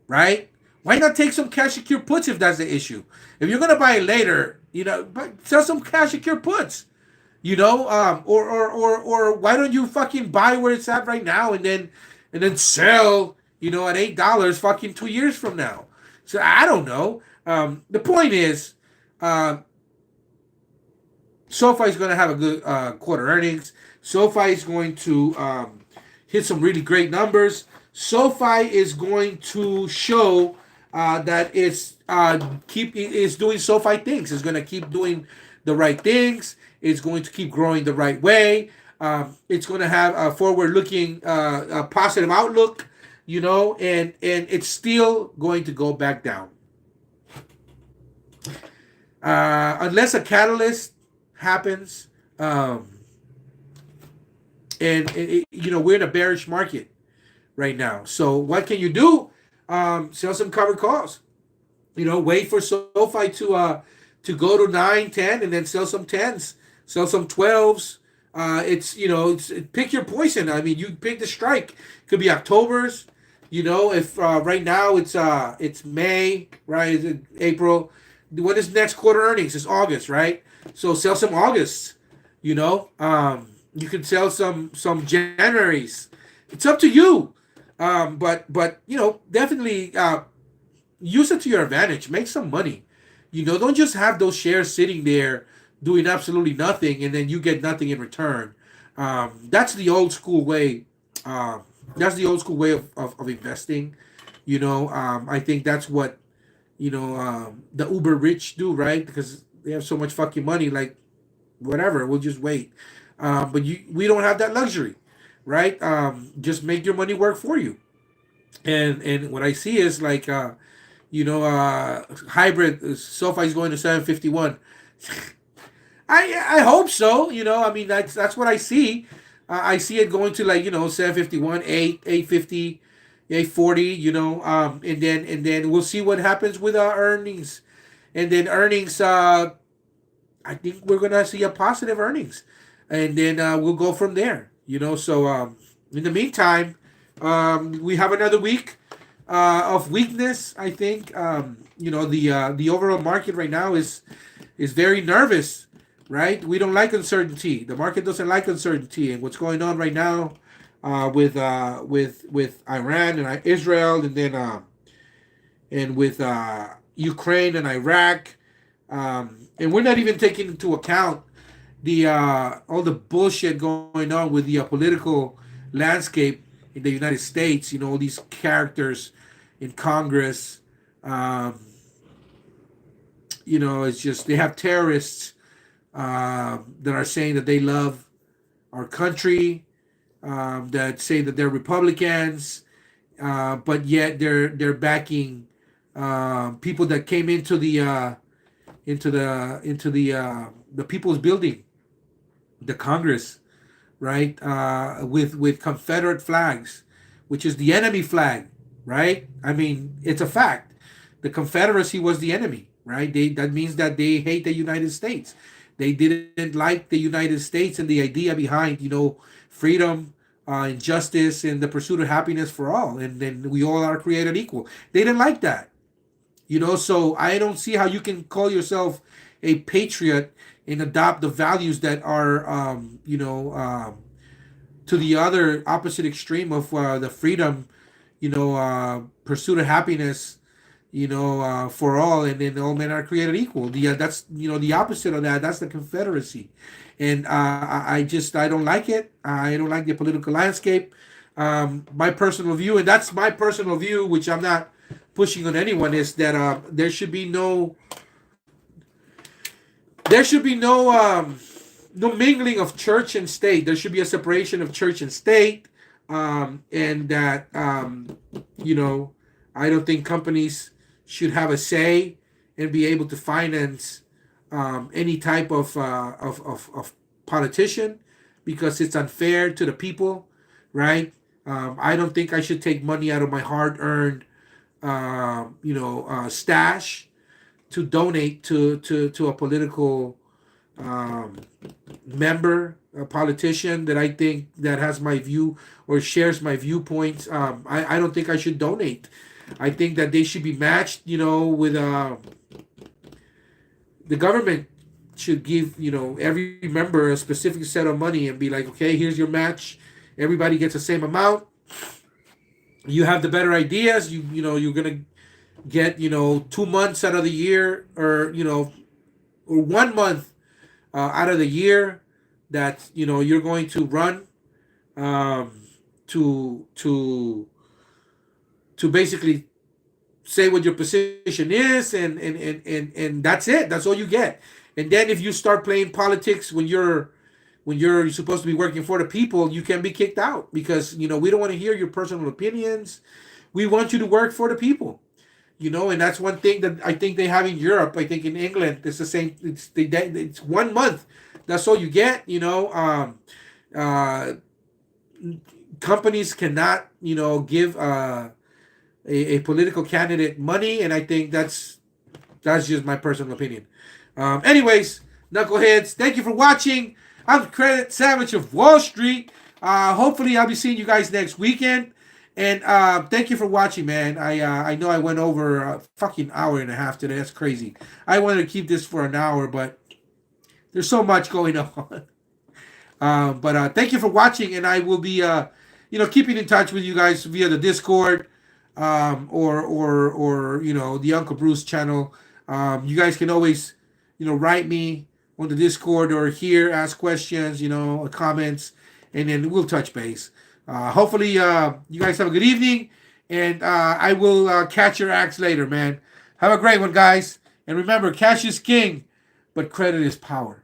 [SPEAKER 1] Right? Why not take some cash secure puts if that's the issue? If you're gonna buy it later, sell some cash secure puts. Or why don't you fucking buy where it's at right now and then sell, at $8 fucking 2 years from now. So I don't know. The point is, SoFi is going to have a good quarter earnings. SoFi is going to hit some really great numbers. SoFi is going to show that it's doing SoFi things. It's going to keep doing the right things. It's going to keep growing the right way. It's going to have a forward-looking, positive outlook, and it's still going to go back down. Unless a catalyst happens, and we're in a bearish market right now. So what can you do? Sell some covered calls. Wait for SoFi to go to 9, 10, and then sell some 10s. Sell some 12s. It's pick your poison. I mean, you pick the strike. Could be October's. If right now it's May, right? Is it April? When is next quarter earnings? It's August, right? So sell some August. You can sell some Januaries. It's up to you. But definitely use it to your advantage. Make some money. Don't just have those shares sitting there doing absolutely nothing, and then you get nothing in return. That's the old school way. That's the old school way of investing. I think that's what the uber rich do, right? Because they have so much fucking money, like whatever. We'll just wait. But we don't have that luxury, right? Just make your money work for you. And what I see is like hybrid. SoFi is going to 751. I hope so. I mean that's what I see. I see it going to 751, 850, 840. And then we'll see what happens with our earnings, and then earnings. I think we're gonna see a positive earnings, and then we'll go from there. So in the meantime, we have another week of weakness. I think the overall market right now is very nervous. Right, we don't like uncertainty. The market doesn't like uncertainty, and what's going on right now with Iran and Israel, and then and with Ukraine and Iraq, and we're not even taking into account the all the bullshit going on with the political landscape in the United States. All these characters in Congress. It's just they have terrorists that are saying that they love our country, that say that they're Republicans, but yet they're backing people that came into the People's Building, the Congress, right? With Confederate flags, which is the enemy flag, right? I mean, it's a fact. The Confederacy was the enemy, right? That means that they hate the United States. They didn't like the United States and the idea behind, freedom, and justice, and the pursuit of happiness for all. And then we all are created equal. They didn't like that, So I don't see how you can call yourself a patriot and adopt the values that are, to the other opposite extreme of the freedom, pursuit of happiness, for all, and then all men are created equal. That's the opposite of that. That's the Confederacy, and I don't like it. I don't like the political landscape. My personal view, and that's my personal view, which I'm not pushing on anyone, is that there should be no no mingling of church and state. There should be a separation of church and state, and that I don't think companies should have a say and be able to finance any type of politician because it's unfair to the people, right? I don't think I should take money out of my hard-earned, stash to donate to a political um, member, a politician that I think that has my view or shares my viewpoints. I don't think I should donate. I think that they should be matched, with the government should give, every member a specific set of money and be like, okay, here's your match. Everybody gets the same amount. You have the better ideas. You're gonna get 2 months out of the year, or 1 month out of the year that you're going to run, um, to basically say what your position is, and that's it. That's all you get. And then if you start playing politics when you're supposed to be working for the people, you can be kicked out because we don't want to hear your personal opinions. We want you to work for the people. And that's one thing that I think they have in Europe. I think in England it's the same. It's 1 month. That's all you get. Uh, Companies cannot give a political candidate money, and I think that's just my personal opinion. Anyways, knuckleheads, thank you for watching. I'm Credit Savage of Wall Street. Hopefully, I'll be seeing you guys next weekend. And thank you for watching, man. I know I went over a fucking hour and a half today. That's crazy. I wanted to keep this for an hour, but there's so much going on. But thank you for watching, and I will be keeping in touch with you guys via the Discord, or the Uncle Bruce channel. You guys can always write me on the Discord or here, ask questions, comments, and then we'll touch base. Hopefully, you guys have a good evening, and I will catch your acts later, man. Have a great one, guys. And remember, cash is king, but credit is power.